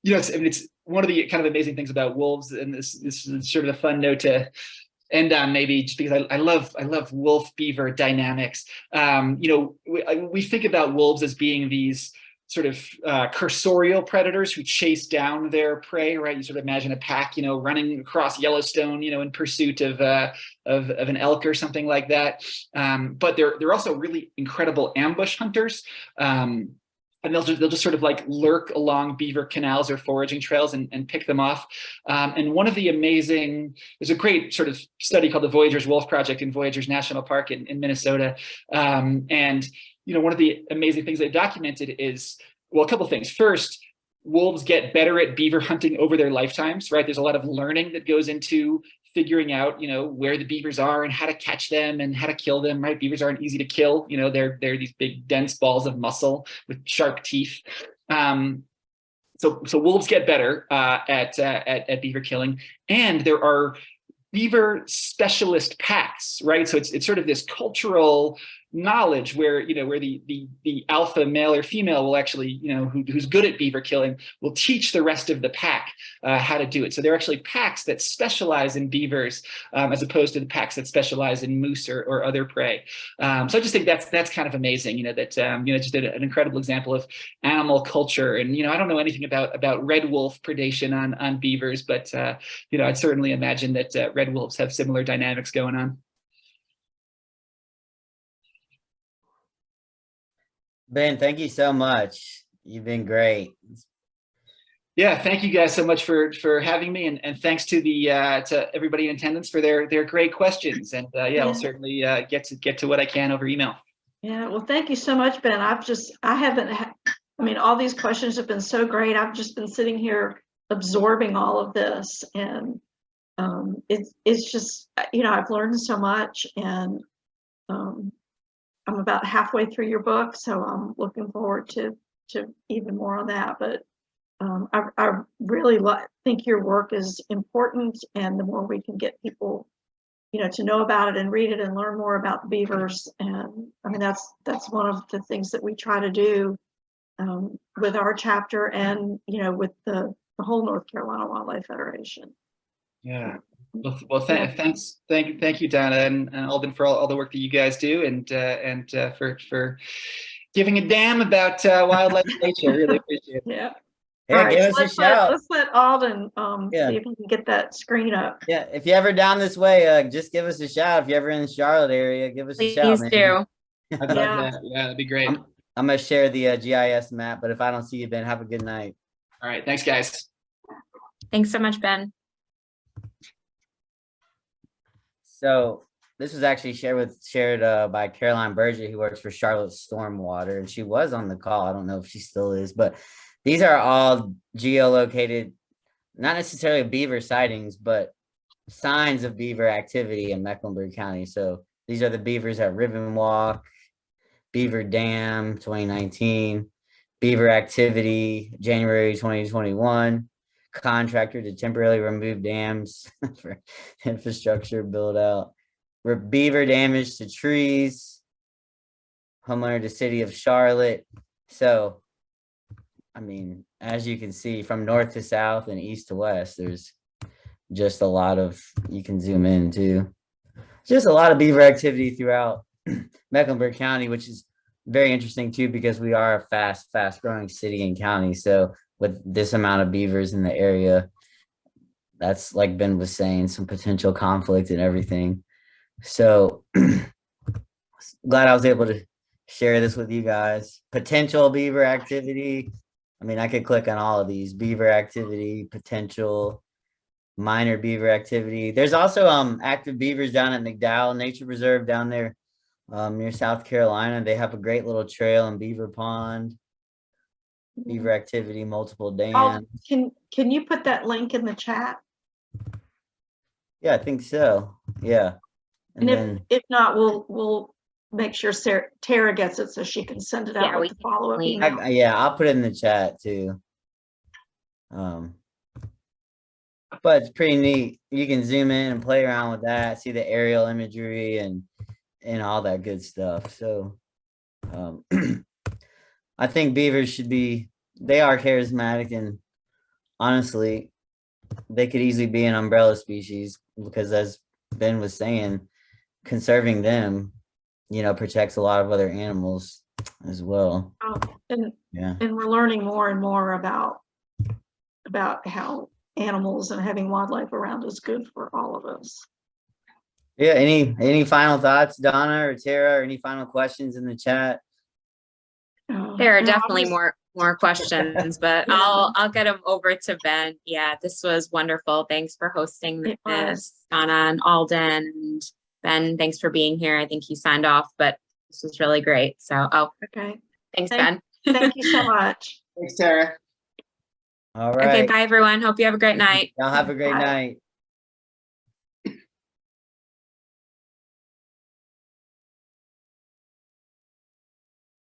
it's one of the kind of amazing things about wolves, and this is sort of a fun note to end on, maybe just because I love wolf beaver dynamics. You know, we think about wolves as being these sort of cursorial predators who chase down their prey, right? You sort of imagine a pack, running across Yellowstone, in pursuit of an elk or something like that. But they're also really incredible ambush hunters. And they'll just sort of like lurk along beaver canals or foraging trails and pick them off. And one of the there's a great sort of study called the Voyageurs Wolf Project in Voyageurs National Park in Minnesota. And one of the amazing things they documented is, well, a couple things. First, wolves get better at beaver hunting over their lifetimes, right? There's a lot of learning that goes into figuring out, where the beavers are and how to catch them and how to kill them, right? Beavers aren't easy to kill. They're these big, dense balls of muscle with sharp teeth. So wolves get better at beaver killing, and there are beaver specialist packs, right? So it's sort of this cultural knowledge where the alpha male or female will actually who's good at beaver killing will teach the rest of the pack how to do it. So there are actually packs that specialize in beavers as opposed to the packs that specialize in moose or other prey. So I just think that's kind of amazing, that just an incredible example of animal culture. And I don't know anything about red wolf predation on beavers, but I'd certainly imagine that red wolves have similar dynamics going on. Ben, thank you so much. You've been great. Yeah, thank you guys so much for having me, and thanks to to everybody in attendance for their great questions. And I'll certainly get to what I can over email. Yeah, well, thank you so much, Ben. All these questions have been so great. I've just been sitting here absorbing all of this, and it's just I've learned so much, and I'm about halfway through your book, so I'm looking forward to even more on that. But I really think your work is important, and the more we can get people, to know about it and read it and learn more about the beavers, and that's one of the things that we try to do with our chapter and with the whole North Carolina Wildlife Federation. Yeah. Well, thanks. Thank you, Donna and Alden, for all the work that you guys do, and for giving a damn about wildlife and nature. I really appreciate it. Yeah. Yeah, All right, give us a shout. Let's let Alden see if he can get that screen up. Yeah, if you're ever down this way, just give us a shout. If you're ever in the Charlotte area, give us a shout. Please do. I'd love that. Yeah, that'd be great. I'm gonna share the GIS map, but if I don't see you, Ben, have a good night. All right, thanks, guys. Thanks so much, Ben. So this was actually shared by Caroline Berger, who works for Charlotte Stormwater, and she was on the call. I don't know if she still is, but these are all geolocated, not necessarily beaver sightings, but signs of beaver activity in Mecklenburg County. So these are the beavers at Ribbon Walk, Beaver Dam 2019, beaver activity January 2021, contractor to temporarily remove dams for infrastructure build out, beaver damage to trees, homeowner to city of Charlotte. So as you can see, from north to south and east to west, there's just a lot of, you can zoom in too, just a lot of beaver activity throughout Mecklenburg County, which is very interesting too, because we are a fast growing city and county. So with this amount of beavers in the area, that's, like Ben was saying, some potential conflict and everything. So glad I was able to share this with you guys. Potential beaver activity. I could click on all of these: beaver activity, potential, minor beaver activity. There's also active beavers down at McDowell Nature Preserve down there near South Carolina. They have a great little trail in Beaver Pond. Beaver activity, multiple dams. Can you put that link in the chat? Yeah, I think so. Yeah. And if not, we'll make sure Tara gets it so she can send it out with the follow-up email. I'll put it in the chat too. But it's pretty neat. You can zoom in and play around with that, see the aerial imagery and all that good stuff. So I think beavers they are charismatic, and honestly, they could easily be an umbrella species, because as Ben was saying, conserving them, protects a lot of other animals as well. And Yeah. we're learning more and more about how animals and having wildlife around is good for all of us. Yeah. Any final thoughts, Donna or Tara, or any final questions in the chat? There are No, definitely I'm just- more questions, but Yeah. I'll get them over to Ben. Yeah, this was wonderful. Thanks for hosting It was. this, Donna and Alden, and Ben. Thanks for being here. I think he signed off, but this was really great. So, Okay. thanks, Thank- Ben. Thank you so much. Thanks, Tara. All Okay, right. bye everyone. Hope you have a great night. Y'all have a great Bye. night.